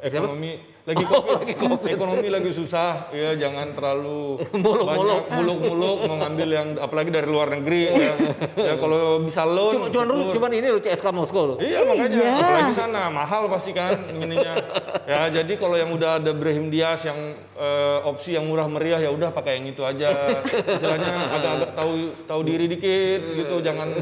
Speaker 3: ekonomi lagi COVID, ekonomi lagi susah ya, jangan terlalu banyak muluk-muluk mau ngambil yang apalagi dari luar negeri ya. Ya kalau bisa loan.
Speaker 4: Cuman ini loh CSKA Moskow loh.
Speaker 3: Iya makanya, apalagi sana mahal pasti kan ininya. Ya jadi kalau yang udah ada Brahim Diaz yang opsi yang murah meriah ya udah pakai yang itu aja. Istilahnya agak-agak tahu diri dikit gitu, jangan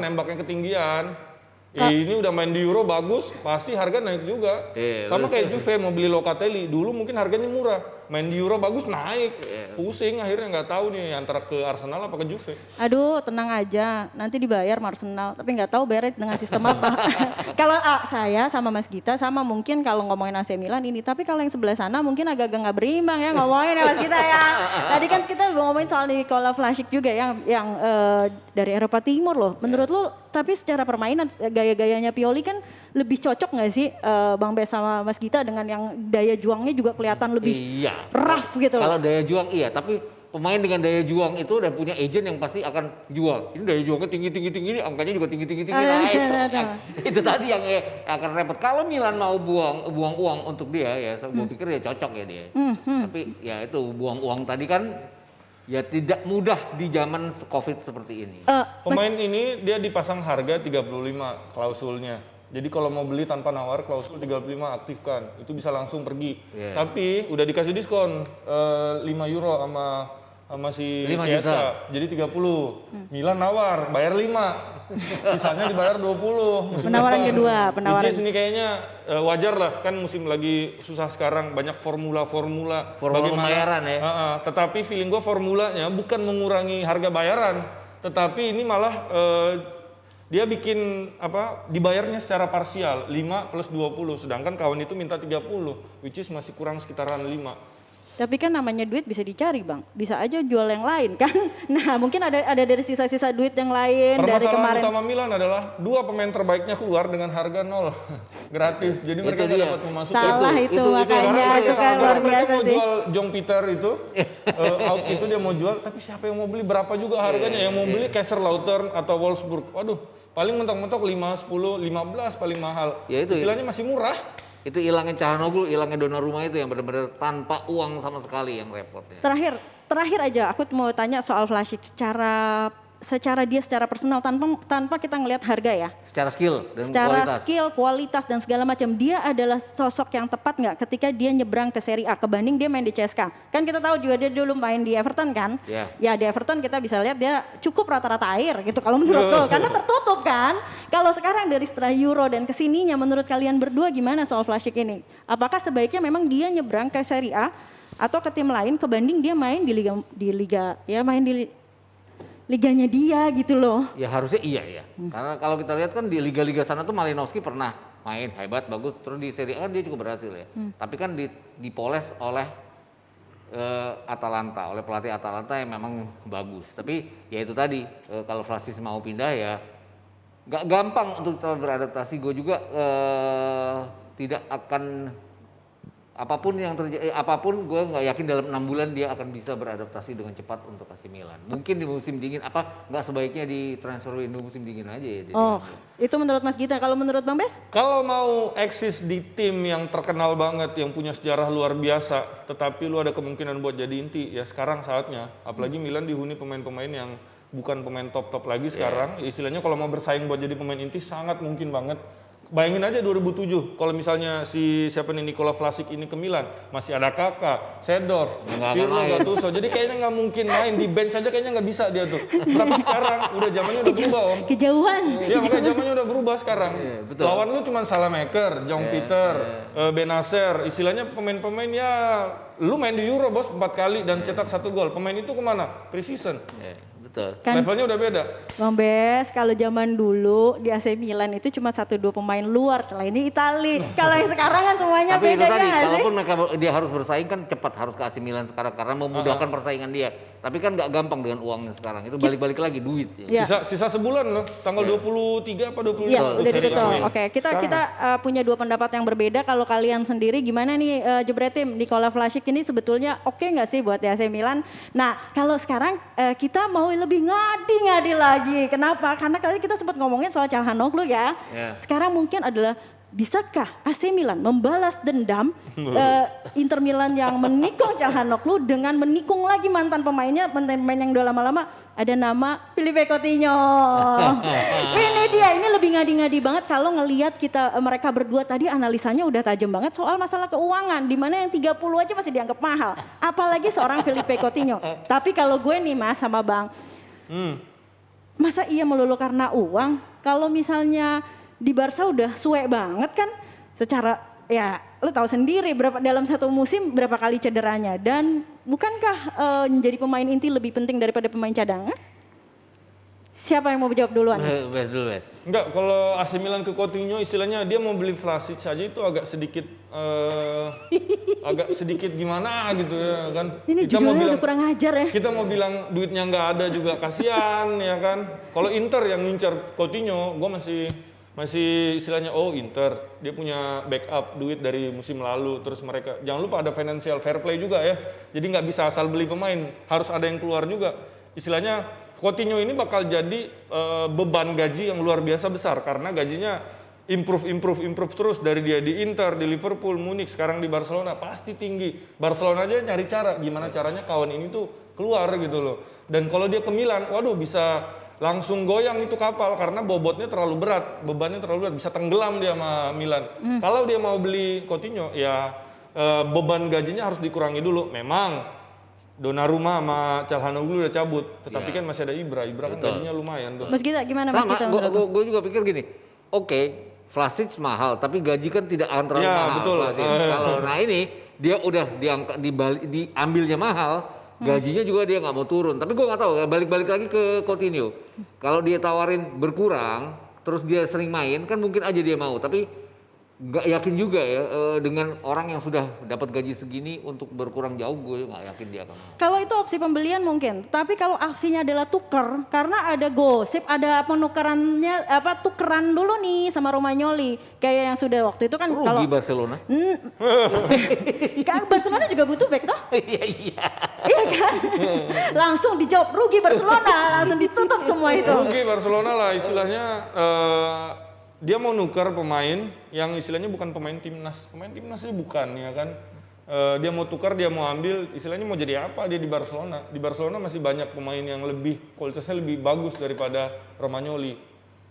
Speaker 3: nembaknya ketinggian. Ini udah main di Euro bagus, pasti harga naik juga. Sama kayak Juve mau beli Locatelli, dulu mungkin harganya murah, main di Euro bagus naik. Pusing akhirnya nggak tahu nih antara ke Arsenal apa ke Juve.
Speaker 1: Aduh tenang aja, nanti dibayar Arsenal, tapi nggak tahu beres dengan sistem apa. Kalau saya sama Mas Gita sama mungkin kalau ngomongin AC Milan ini, tapi kalau yang sebelah sana mungkin agak-agak nggak berimbang ya ngomongin ya Mas Gita ya. Tadi kan kita ngomongin soal Nikola Vlasic juga yang dari Eropa Timur loh. Menurut lu tapi secara permainan gaya-gayanya Pioli kan lebih cocok nggak sih Bang Bes sama Mas Gita dengan yang daya juangnya juga kelihatan lebih rough gitu loh.
Speaker 4: Kalau daya juang iya, tapi pemain dengan daya juang itu udah punya agent yang pasti akan jual. Ini daya juangnya tinggi, angkanya juga tinggi naik. Itu tadi yang akan repot. Kalau Milan mau buang uang untuk dia ya, gue pikir ya cocok ya dia. Tapi ya itu buang uang tadi kan ya tidak mudah di zaman Covid seperti ini.
Speaker 3: Pemain ini dia dipasang harga 35 klausulnya. Jadi kalau mau beli tanpa nawar klausul 35 aktifkan, itu bisa langsung pergi. Tapi udah dikasih diskon 5 euro sama si CSKA. Jadi 30. Milan nawar, bayar 5. Sisanya dibayar 20.
Speaker 1: Penawaran kedua,
Speaker 3: Which is ini kayaknya wajar lah, kan musim lagi susah sekarang, banyak formula
Speaker 4: pembayaran ya.
Speaker 3: Tetapi feeling gue formulanya bukan mengurangi harga bayaran, tetapi ini malah dia bikin dibayarnya secara parsial 5 plus 20, sedangkan kawan itu minta 30, which is masih kurang sekitaran 5.
Speaker 1: Tapi kan namanya duit bisa dicari Bang, bisa aja jual yang lain kan. Nah mungkin ada dari sisa-sisa duit yang lain dari kemarin.
Speaker 3: Permasalahan utama Milan adalah 2 pemain terbaiknya keluar dengan harga 0 gratis, jadi mereka nggak dapat memasukkan.
Speaker 1: Salah itu makanya itu kan luar biasa
Speaker 3: mau
Speaker 1: sih.
Speaker 3: jual Jong Peter itu, out itu dia mau jual, tapi siapa yang mau beli, berapa juga harganya, yang mau beli Kaiserslautern atau Wolfsburg, waduh paling mentok-mentok 5, 10, 15 paling mahal,
Speaker 4: Ya itu
Speaker 3: istilahnya masih murah.
Speaker 4: Itu hilangnya Calhanoglu, hilangnya Donnarumma itu yang benar-benar tanpa uang sama sekali yang repotnya.
Speaker 1: Terakhir aja aku mau tanya soal Vlasic secara dia secara personal tanpa kita ngelihat harga ya.
Speaker 4: Secara skill dan
Speaker 1: Secara
Speaker 4: kualitas.
Speaker 1: skill, kualitas dan segala macam, dia adalah sosok yang tepat nggak ketika dia nyebrang ke Serie A kebanding dia main di CSKA. Kan kita tahu juga dia dulu main di Everton kan. Ya di Everton kita bisa lihat dia cukup rata-rata air gitu kalau menurut lo, karena tertutup kan. Kalau sekarang dari setelah Euro dan kesininya, menurut kalian berdua gimana soal Vlasic ini? Apakah sebaiknya memang dia nyebrang ke Serie A atau ke tim lain kebanding dia main di liga liganya dia gitu loh.
Speaker 4: Ya harusnya iya ya. Karena kalau kita lihat kan di liga-liga sana tuh Malinowski pernah main hebat, bagus. Terus di Serie A kan dia cukup berhasil ya. Tapi kan dipoles oleh Atalanta, oleh pelatih Atalanta yang memang bagus. Tapi ya itu tadi, kalau Vlasic mau pindah ya nggak gampang untuk beradaptasi. Gue juga tidak akan apapun yang terjadi, apapun gue nggak yakin dalam 6 bulan dia akan bisa beradaptasi dengan cepat untuk AC Milan. Mungkin di musim dingin, nggak sebaiknya di transfer window musim dingin aja ya.
Speaker 1: Oh, itu menurut Mas Gita. Kalau menurut Bang Bes?
Speaker 3: Kalau mau eksis di tim yang terkenal banget, yang punya sejarah luar biasa, tetapi lu ada kemungkinan buat jadi inti, ya sekarang saatnya. Apalagi Milan dihuni pemain-pemain yang bukan pemain top-top lagi sekarang. Istilahnya kalau mau bersaing buat jadi pemain inti sangat mungkin banget. Bayangin aja 2007, kalau misalnya siapa nih Nikola Vlasic ini ke Milan, masih ada Kakak, Seedorf, Pirlo, Gattuso. Jadi kayaknya nggak mungkin main, di bench aja kayaknya nggak bisa dia tuh. Tapi sekarang udah zamannya udah berubah Om.
Speaker 1: Kejauhan.
Speaker 3: Iya makanya zamannya udah berubah sekarang.
Speaker 4: Betul.
Speaker 3: Lawan lu cuma Salamaker, Jong Peter, Benacer, istilahnya pemain-pemain ya lu main di Euro bos 4 kali dan cetak 1 gol. Pemain itu kemana? Pre-season.
Speaker 4: Betul.
Speaker 1: Kan
Speaker 3: Levelnya udah beda.
Speaker 1: Bang Bes, kalau zaman dulu di AC Milan itu cuma 1-2 pemain luar, setelah ini Itali. Kalau yang sekarang kan semuanya
Speaker 4: Tapi
Speaker 1: beda
Speaker 4: itu tadi,
Speaker 1: ya nggak sih?
Speaker 4: kalaupun dia harus bersaing kan cepat harus ke AC Milan sekarang karena memudahkan persaingan dia. Tapi kan nggak gampang dengan uangnya sekarang. Itu balik-balik lagi duit.
Speaker 1: Ya.
Speaker 3: Sisa sebulan loh, tanggal 23 apa 25.
Speaker 1: Iya, udah
Speaker 3: seri
Speaker 1: ditutup.
Speaker 3: A.
Speaker 1: Oke, kita punya 2 pendapat yang berbeda. Kalau kalian sendiri gimana nih Jebret Tim? Nikola Vlasic ini sebetulnya oke nggak sih buat di AC Milan? Nah, kalau sekarang kita mau lebih ngadi lagi. Kenapa? Karena tadi kita sempat ngomongin soal Calhanoglu ya. Sekarang mungkin adalah bisakah AC Milan membalas dendam Inter Milan yang menikung Calhanoglu dengan menikung lagi mantan pemainnya, pemain yang udah lama-lama, ada nama Filipe Coutinho. Ini dia, ini lebih ngadi-ngadi banget kalau ngelihat mereka berdua tadi analisanya udah tajam banget soal masalah keuangan, di mana yang 30 aja masih dianggap mahal, apalagi seorang Filipe Coutinho. Tapi kalau gue nih Mas sama Bang, masa iya melulu karena uang? Kalau misalnya di Barca udah suwe banget kan, secara ya lo tahu sendiri dalam satu musim berapa kali cederanya, dan bukankah menjadi pemain inti lebih penting daripada pemain cadangan? Siapa yang mau jawab duluan?
Speaker 4: Bes dulu, Bes.
Speaker 3: Enggak, kalau AC Milan ke Coutinho istilahnya dia mau beli Vlasic saja itu agak sedikit gimana gitu ya kan.
Speaker 1: Ini
Speaker 3: Kita mau
Speaker 1: judulnya
Speaker 3: bilang,
Speaker 1: udah kurang ajar ya.
Speaker 3: kita mau bilang duitnya nggak ada juga kasihan ya kan. Kalau Inter yang ngincar Coutinho, gue masih istilahnya Inter dia punya backup duit dari musim lalu, terus mereka jangan lupa ada financial fair play juga ya. Jadi nggak bisa asal beli pemain, harus ada yang keluar juga. Istilahnya Coutinho ini bakal jadi beban gaji yang luar biasa besar karena gajinya improve terus dari dia di Inter, di Liverpool, Munich, sekarang di Barcelona pasti tinggi. Barcelona aja nyari cara gimana caranya kawan ini tuh keluar gitu loh. Dan kalau dia ke Milan, waduh bisa langsung goyang itu kapal karena bobotnya terlalu berat, bebannya terlalu berat, bisa tenggelam dia sama Milan. Kalau dia mau beli Coutinho ya beban gajinya harus dikurangi dulu. Memang Donnarumma sama Calhanoglu udah cabut, tetapi kan masih ada Ibra kan gajinya lumayan tuh.
Speaker 1: Mas Gita gimana Mas Gita?
Speaker 4: Gue juga pikir gini, oke, Vlasic mahal, tapi gaji kan tidak akan terlalu mahal.
Speaker 3: Betul.
Speaker 4: Kalau ini dia udah diambilnya mahal, gajinya juga dia nggak mau turun. Tapi gue nggak tahu, balik-balik lagi ke Coutinho. Kalau dia tawarin berkurang, terus dia sering main, kan mungkin aja dia mau. Tapi nggak yakin juga ya dengan orang yang sudah dapat gaji segini untuk berkurang jauh, gue nggak yakin dia akan mau.
Speaker 1: Kalau itu opsi pembelian mungkin, tapi kalau opsinya adalah tuker, karena ada gosip, ada penukerannya, tukeran dulu nih sama Romagnoli, kayak yang sudah waktu itu kan. Kalau
Speaker 4: Barcelona.
Speaker 1: Barcelona juga butuh back toh?
Speaker 4: Iya.
Speaker 1: Iya kan? Langsung dijawab rugi Barcelona, langsung ditutup semua itu.
Speaker 3: Rugi Barcelona lah istilahnya. Dia mau nukar pemain yang istilahnya bukan pemain timnas itu bukan ya kan. Dia mau tukar, dia mau ambil, istilahnya mau jadi apa dia di Barcelona. Di Barcelona masih banyak pemain yang kualitasnya lebih bagus daripada Romagnoli.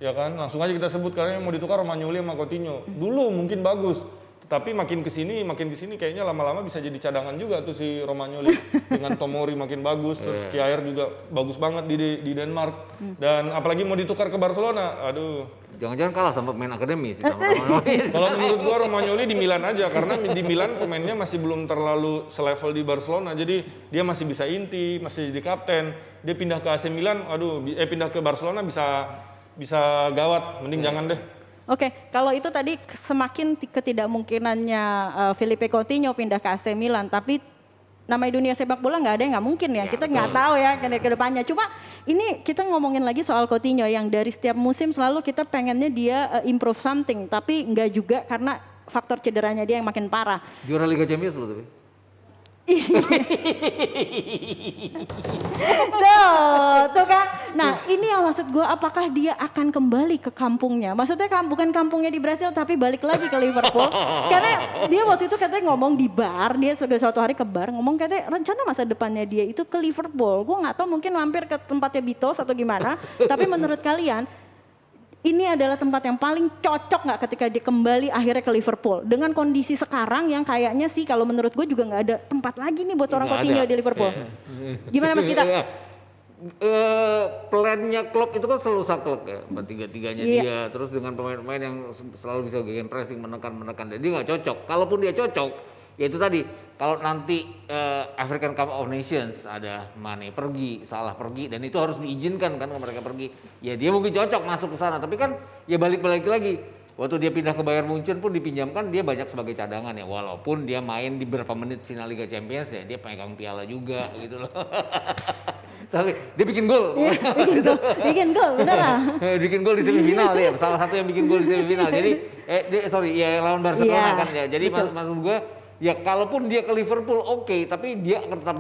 Speaker 3: Ya kan, langsung aja kita sebut karena yang mau ditukar Romagnoli sama Coutinho. Dulu mungkin bagus, tapi makin kesini kayaknya lama-lama bisa jadi cadangan juga tuh si Romagnoli. Dengan Tomori makin bagus, terus Kjaer juga bagus banget di Denmark. Dan apalagi mau ditukar ke Barcelona, aduh.
Speaker 4: Jangan-jangan kalah sama pemain akademi sih.
Speaker 3: Kalau menurut gua Romagnoli di Milan aja, karena di Milan pemainnya masih belum terlalu selevel di Barcelona. Jadi dia masih bisa inti, masih jadi kapten. Dia pindah ke AC Milan, pindah ke Barcelona bisa gawat. Mending jangan deh.
Speaker 1: Oke, kalau itu tadi semakin ketidakmungkinannya Filipe Coutinho pindah ke AC Milan, tapi namanya dunia sepak bola nggak ada yang nggak mungkin ya. Kita nggak tahu ya ke depannya. Cuma ini kita ngomongin lagi soal Coutinho yang dari setiap musim selalu kita pengennya dia improve something, tapi nggak juga karena faktor cederanya dia yang makin parah.
Speaker 4: Juara Liga Champions loh tapi.
Speaker 1: Tuh kan. Nah ini yang maksud gue, apakah dia akan kembali ke kampungnya? Maksudnya bukan kampungnya di Brasil tapi balik lagi ke Liverpool. Karena dia waktu itu katanya ngomong di bar, dia suatu hari ke bar ngomong katanya rencana masa depannya dia itu ke Liverpool. Gue gak tahu mungkin mampir ke tempatnya Beatles atau gimana. Tapi menurut kalian ini adalah tempat yang paling cocok nggak ketika dia kembali akhirnya ke Liverpool dengan kondisi sekarang yang kayaknya sih kalau menurut gue juga nggak ada tempat lagi nih buat seorang Coutinho di Liverpool. Gimana Mas Gita?
Speaker 4: Plannya Klopp itu kan selalu saklek ya, tiga-tiganya
Speaker 1: Iya.
Speaker 4: dia, terus dengan pemain-pemain yang selalu bisa gegen pressing, menekan, dan dia nggak cocok. Kalaupun dia cocok, ya itu tadi, kalau nanti African Cup of Nations ada Mane pergi, Salah pergi, dan itu harus diizinkan kan kalau mereka pergi, ya dia mungkin cocok masuk ke sana. Tapi kan ya balik-balik lagi, waktu dia pindah ke Bayern Munchen pun dipinjamkan dia banyak sebagai cadangan ya, walaupun dia main di beberapa menit final Liga Champions ya dia pegang piala juga gitu loh. Tapi dia bikin gol.
Speaker 1: Bikin gol, beneran.
Speaker 4: Bikin gol di semifinal ya, salah satu yang bikin gol di semifinal. Jadi lawan Barcelona
Speaker 1: Iya,
Speaker 4: kan ya. Jadi maksud gue ya kalaupun dia ke Liverpool oke, tapi dia akan tetap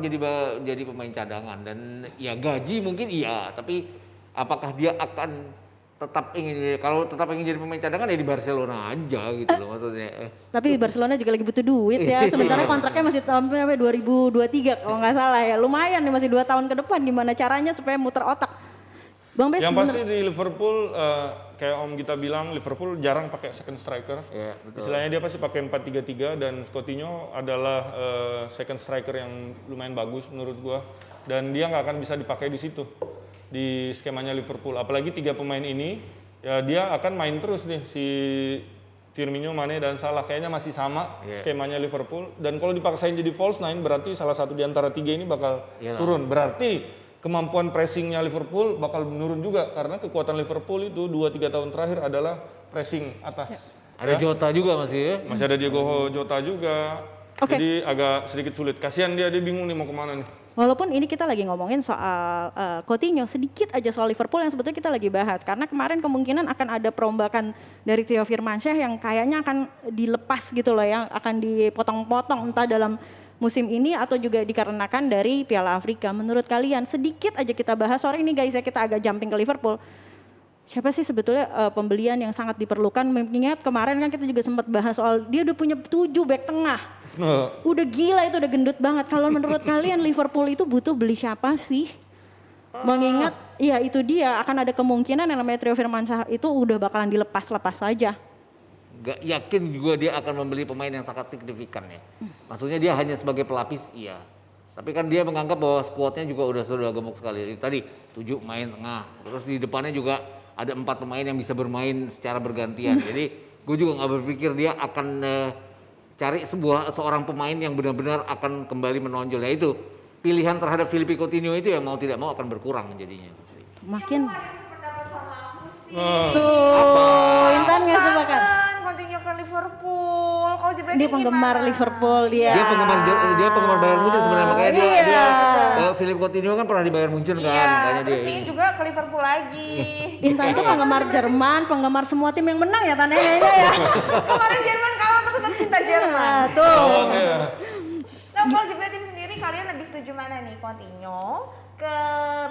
Speaker 4: jadi pemain cadangan dan ya gaji mungkin iya, tapi apakah dia akan tetap ingin jadi pemain cadangan ya di Barcelona aja gitu loh maksudnya.
Speaker 1: Tapi Barcelona juga lagi butuh duit ya. Sementara kontraknya masih sampai 2023 kalau nggak salah ya. Lumayan nih masih 2 tahun ke depan. Gimana caranya supaya muter otak? Bang Bes,
Speaker 3: Yang pasti di Liverpool kayak Om Gita bilang, Liverpool jarang pakai second striker.
Speaker 4: Ya, betul.
Speaker 3: Istilahnya dia pasti pakai 4-3-3 dan Coutinho adalah second striker yang lumayan bagus menurut gua, dan dia nggak akan bisa dipakai di situ di skemanya Liverpool. Apalagi 3 pemain ini ya dia akan main terus nih, si Firmino, Mane dan Salah kayaknya masih sama skemanya Liverpool, dan kalau dipaksain jadi false nine berarti salah satu di antara 3 ini bakal turun. Berarti kemampuan pressingnya Liverpool bakal menurun juga, karena kekuatan Liverpool itu 2-3 tahun terakhir adalah pressing atas.
Speaker 4: Ada Jota juga masih ya.
Speaker 3: Masih ada Diego Jota juga.
Speaker 1: Oke.
Speaker 3: Jadi agak sedikit sulit. Kasihan dia bingung nih mau kemana nih.
Speaker 1: walaupun ini kita lagi ngomongin soal Coutinho, sedikit aja soal Liverpool yang sebetulnya kita lagi bahas. Karena kemarin kemungkinan akan ada perombakan dari Trio Firmansyah yang kayaknya akan dilepas gitu loh, yang akan dipotong-potong entah dalam musim ini atau juga dikarenakan dari Piala Afrika. Menurut kalian, sedikit aja kita bahas, sorry ini guys ya kita agak jumping ke Liverpool. Siapa sih sebetulnya pembelian yang sangat diperlukan? Mengingat kemarin kan kita juga sempat bahas soal dia udah punya 7 bek tengah. Udah gila itu, udah gendut banget. Kalau menurut kalian Liverpool itu butuh beli siapa sih? Mengingat ya itu dia akan ada kemungkinan yang namanya Trio Firmansyah itu udah bakalan dilepas-lepas saja.
Speaker 4: Gak yakin juga dia akan membeli pemain yang sangat signifikan ya. Maksudnya dia hanya sebagai pelapis iya. Tapi kan dia menganggap bahwa skuadnya juga sudah gemuk sekali. Tadi 7 main tengah, terus di depannya juga ada 4 pemain yang bisa bermain secara bergantian. Jadi gue juga nggak berpikir dia akan cari seorang pemain yang benar-benar akan kembali menonjol. Yaitu pilihan terhadap Philippe Coutinho itu yang mau tidak mau akan berkurang jadinya.
Speaker 1: Makin
Speaker 2: Pendapat sama aku sih.
Speaker 1: tuh Intan nggak sepakat.
Speaker 2: Coutinho ke Liverpool. Kalau Jebret
Speaker 1: Dia penggemar Liverpool dia.
Speaker 4: Dia penggemar Bayern Munchen sebenarnya, makanya
Speaker 1: Iya.
Speaker 4: dia Philippe Coutinho kan pernah di Bayern Munchen kan,
Speaker 2: Iya,
Speaker 4: makanya
Speaker 2: terus
Speaker 4: dia
Speaker 2: dia juga ke Liverpool lagi.
Speaker 1: Intan tuh penggemar Jerman, penggemar semua tim yang menang ya Tan kayaknya ya.
Speaker 2: Kemarin Jerman kalah aku tetap cinta Jerman.
Speaker 1: Nah, tuh.
Speaker 3: Oke.
Speaker 2: Nah, kalau Jebret tim sendiri kalian lebih setuju mana nih? Coutinho ke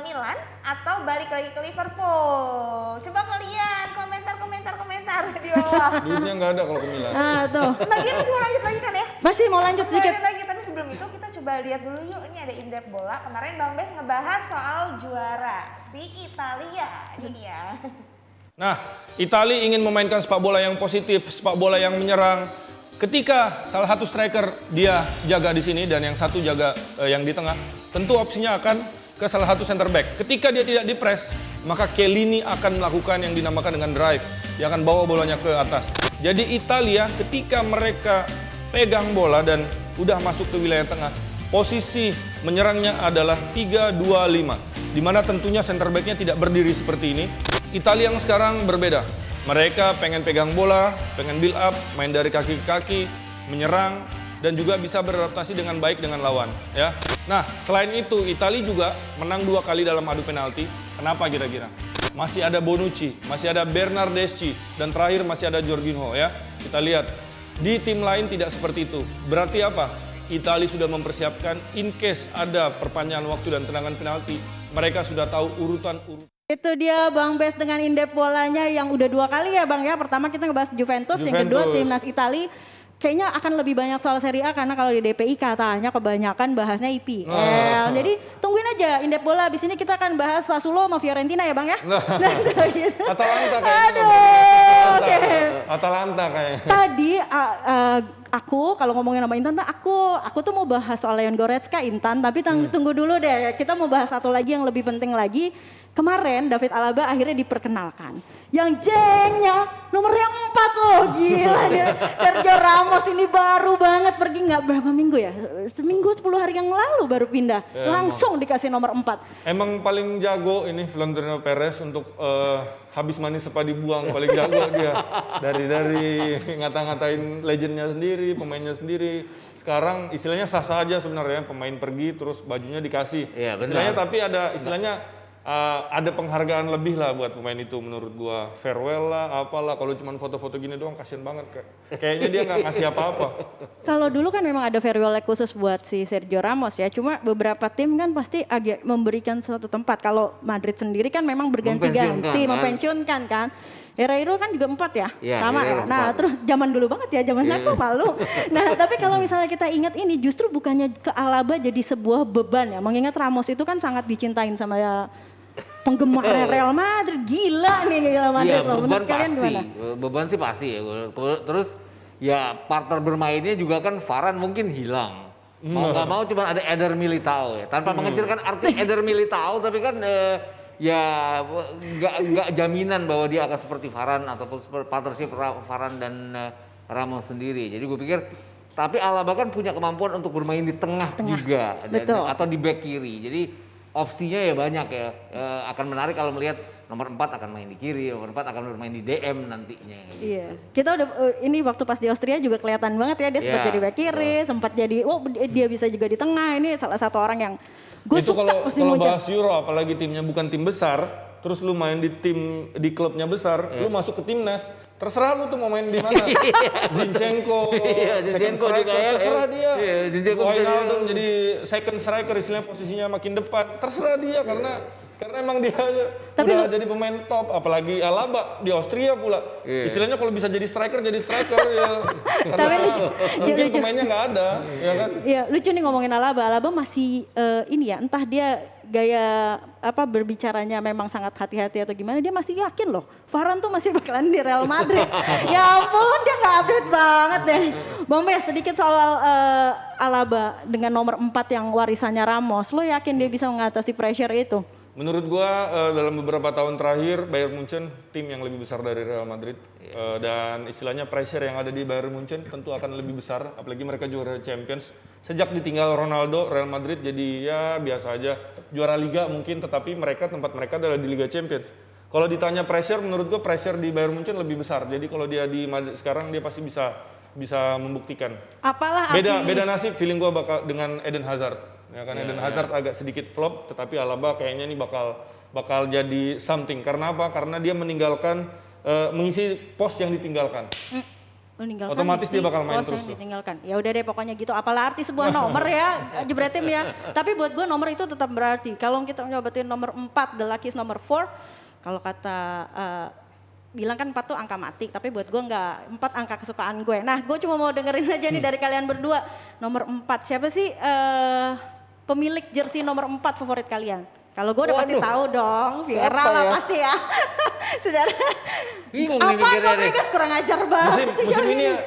Speaker 2: Milan atau balik lagi ke Liverpool? Coba kalian komentar di bawah.
Speaker 3: Duitnya nggak ada kalau ke Milan.
Speaker 1: Ah, tuh.
Speaker 2: Bagian masih mau lanjut lagi kan ya?
Speaker 1: Masih mau lanjut sedikit.
Speaker 2: Lanjut lagi, tapi sebelum itu kita coba lihat dulu yuk. Ini ada indep bola. Kemarin Bang Bes ngebahas soal juara si Italia. Ini dia.
Speaker 3: Nah, Italia ingin memainkan sepak bola yang positif, sepak bola yang menyerang. Ketika salah satu striker dia jaga di sini dan yang satu jaga yang di tengah, tentu opsinya akan ke salah satu center back. Ketika dia tidak dipres, maka Chiellini akan melakukan yang dinamakan dengan drive. Dia akan bawa bolanya ke atas. Jadi Italia ketika mereka pegang bola dan udah masuk ke wilayah tengah, posisi menyerangnya adalah 3-2-5. Di mana tentunya center back-nya tidak berdiri seperti ini. Italia yang sekarang berbeda. Mereka pengen pegang bola, pengen build up, main dari kaki ke kaki, menyerang, dan juga bisa beradaptasi dengan baik dengan lawan. Ya. Nah, selain itu, Italia juga menang 2 kali dalam adu penalti. Kenapa kira-kira? Masih ada Bonucci, masih ada Bernardeschi, dan terakhir masih ada Jorginho. Ya. Kita lihat, Di tim lain tidak seperti itu. Berarti apa? Italia sudah mempersiapkan in case ada perpanjangan waktu dan tendangan penalti. Mereka sudah tahu urutan-urutan.
Speaker 1: Itu dia Bang Bes dengan indep bolanya yang udah 2 kali ya Bang ya. Pertama kita ngebahas Juventus, yang kedua timnas Italia. Kayaknya akan lebih banyak soal Serie A karena kalau di DPI katanya kebanyakan bahasnya IPL. Jadi tungguin aja indep bola. Abis ini kita akan bahas Sassuolo sama Fiorentina ya Bang ya.
Speaker 3: Atalanta kayaknya.
Speaker 1: Aduh, oke.
Speaker 3: Atalanta kayaknya.
Speaker 1: Tadi aku kalau ngomongin sama Intan, aku tuh mau bahas soal Leon Goretzka Intan, tapi tunggu dulu deh. Kita mau bahas satu lagi yang lebih penting lagi. Kemarin David Alaba akhirnya diperkenalkan. Yang jengnya nomor yang 4 loh, gila dia. Sergio Ramos ini baru banget pergi nggak berapa minggu ya? Seminggu 10 hari yang lalu baru pindah. Langsung dikasih nomor 4.
Speaker 3: Emang paling jago ini Florentino Perez untuk habis manis sepa dibuang, paling jago dia. Dari ngata-ngatain legendnya sendiri, pemainnya sendiri. Sekarang istilahnya sah-sah aja sebenarnya, pemain pergi terus bajunya dikasih.
Speaker 4: Iya, benar.
Speaker 3: Istilahnya tapi ada penghargaan lebih lah buat pemain itu menurut gua. Farewell lah, apalah. Kalau cuma foto-foto gini doang kasian banget. Kayaknya dia nggak ngasih apa-apa.
Speaker 1: Kalau dulu kan memang ada farewell khusus buat si Sergio Ramos ya. Cuma beberapa tim kan pasti agak memberikan suatu tempat. Kalau Madrid sendiri kan memang berganti-ganti, mempensiunkan kan. Herrera kan juga 4 ya, sama ya. Nah terus zaman dulu banget ya, zaman aku malu. Nah tapi kalau misalnya kita ingat ini justru bukannya ke Alaba jadi sebuah beban ya. Mengingat Ramos itu kan sangat dicintain sama penggemar Real Madrid. Gila nih Real Madrid.
Speaker 4: Iya,
Speaker 1: Menurut kalian gimana?
Speaker 4: Beban sih pasti ya. Terus ya partner bermainnya juga kan Varane mungkin hilang. Mau nggak mau cuma ada Eder Militao ya. Tanpa mengecilkan arti Eder Militao, tapi kan ya nggak jaminan bahwa dia akan seperti Varane ataupun seperti partnership Varane dan Ramos sendiri. Jadi gue pikir, tapi Alaba kan punya kemampuan untuk bermain di tengah juga atau di back kiri. Jadi opsinya ya banyak ya. Akan menarik kalau melihat nomor 4 akan main di kiri, nomor 4 akan bermain di DM nantinya. Gitu.
Speaker 1: Iya, kita udah ini waktu pas di Austria juga kelihatan banget ya dia sempat jadi back kiri, sempat jadi dia bisa juga di tengah. Ini salah satu orang yang gue suka
Speaker 3: kalau bahas Euro, apalagi timnya bukan tim besar, terus lu main di klubnya besar, lu masuk ke timnas, terserah lu tuh mau main di mana. Zinchenko, second striker, terserah dia. Wijnaldum jadi second striker, istilahnya posisinya makin depan, terserah dia karena emang dia udah jadi pemain top, apalagi Alaba di Austria pula. Istilahnya kalau bisa jadi striker ya.
Speaker 1: Tapi lucu.
Speaker 3: Pemainnya nggak ada, ya kan?
Speaker 1: Iya, lucu nih ngomongin Alaba. Alaba masih ini ya, entah dia gaya berbicaranya memang sangat hati-hati atau gimana, dia masih yakin loh Varane tuh masih bakalan di Real Madrid. Ya ampun, dia nggak update banget deh. Bang Bes, sedikit soal Alaba dengan nomor 4 yang warisannya Ramos, lo yakin dia bisa mengatasi pressure itu?
Speaker 3: Menurut gua dalam beberapa tahun terakhir Bayern Munchen tim yang lebih besar dari Real Madrid dan istilahnya pressure yang ada di Bayern Munchen tentu akan lebih besar, apalagi mereka juara Champions. Sejak ditinggal Ronaldo, Real Madrid jadi ya biasa aja, juara Liga mungkin, tetapi tempat mereka adalah di Liga Champions. Kalau ditanya pressure, menurut gua pressure di Bayern Munchen lebih besar. Jadi kalau dia di Madrid sekarang dia pasti bisa membuktikan.
Speaker 1: Apalah
Speaker 3: beda nasib feeling gua bakal dengan Eden Hazard. Ya kan Eden Hazard agak sedikit flop, tetapi Alaba kayaknya ini bakal jadi something. Karena apa? Karena dia meninggalkan mengisi pos yang ditinggalkan. Otomatis dia bakal main terus.
Speaker 1: Ditinggalkan. Ya udah deh pokoknya gitu. Apalah arti sebuah nomor ya, Jebretim ya. Tapi buat gue nomor itu tetap berarti. Kalau kita nyobatin nomor 4, the luckiest number 4, kalau kata bilang kan 4 tuh angka mati, tapi buat gue enggak, 4 angka kesukaan gue. Nah gue cuma mau dengerin aja nih dari kalian berdua. Nomor 4, siapa sih pemilik jersey nomor 4 favorit kalian? Kalau gue udah pasti tahu dong, Vieira lah pasti ya. Sejarah. Apa Fabregas kurang ajar banget.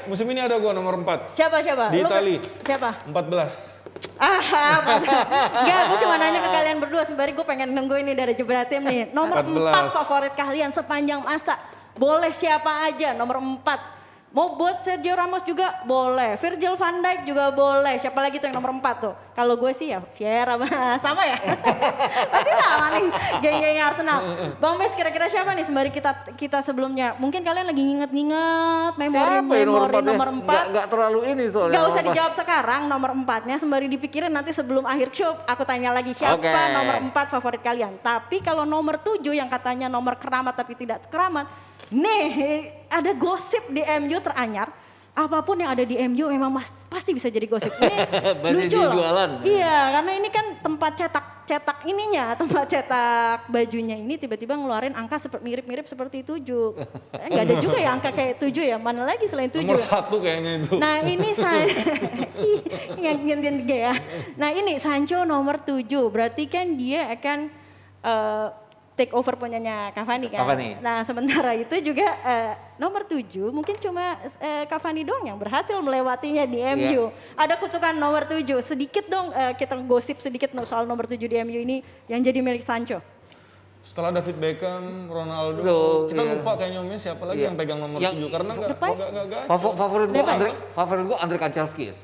Speaker 3: Musim ini ada gue nomor 4.
Speaker 1: Siapa?
Speaker 3: Di Itali.
Speaker 1: Siapa?
Speaker 3: 14.
Speaker 1: Enggak, gue cuma nanya ke kalian berdua sembari gue pengen nungguin nih dari Jebratim nih. Nomor 4 favorit kalian sepanjang masa. Boleh siapa aja nomor 4. Mau buat Sergio Ramos juga boleh, Virgil van Dijk juga boleh. Siapa lagi tuh yang nomor 4 tuh? Kalau gue sih ya Vieira, sama ya? Pasti sama nih, geng-geng Arsenal. Bang Mes, kira-kira siapa nih sembari kita sebelumnya? Mungkin kalian lagi nginget-nginget memori nomor 4.
Speaker 4: Nggak terlalu ini soalnya.
Speaker 1: Gak usah dijawab sekarang nomor 4-nya, sembari dipikirin nanti sebelum akhir show aku tanya lagi siapa nomor 4 favorit kalian. Tapi kalau nomor 7 yang katanya nomor keramat tapi tidak keramat, nih ada gosip di MU teranyar apapun yang ada di MU memang pasti bisa jadi gosip. Ini
Speaker 4: Masih
Speaker 1: lucu loh.
Speaker 4: jualan.
Speaker 1: Iya, karena ini kan tempat cetak ininya, tempat cetak bajunya ini tiba-tiba ngeluarin angka mirip-mirip seperti 7. Enggak ada juga ya angka kayak 7 ya, mana lagi selain 7.
Speaker 3: Nomor 1 kayaknya itu.
Speaker 1: Nah ini yang ya. Nah ini Sancho nomor 7, berarti kan dia akan take over punyanya Cavani kan.
Speaker 4: Cavani.
Speaker 1: Nah sementara itu juga nomor 7 mungkin cuma Cavani doang yang berhasil melewatinya di MU. Ada kutukan nomor 7, sedikit dong kita gosip sedikit soal nomor 7 di MU ini yang jadi milik Sancho.
Speaker 3: Setelah David Beckham, Ronaldo,
Speaker 4: Loh,
Speaker 3: kita
Speaker 4: iya.
Speaker 3: lupa kayaknya Omnya siapa lagi
Speaker 4: Iya.
Speaker 3: yang pegang nomor
Speaker 4: Yang-
Speaker 3: 7 karena nggak
Speaker 1: Depay?
Speaker 3: gacor.
Speaker 4: Favorit gua Andre Kanchelskis.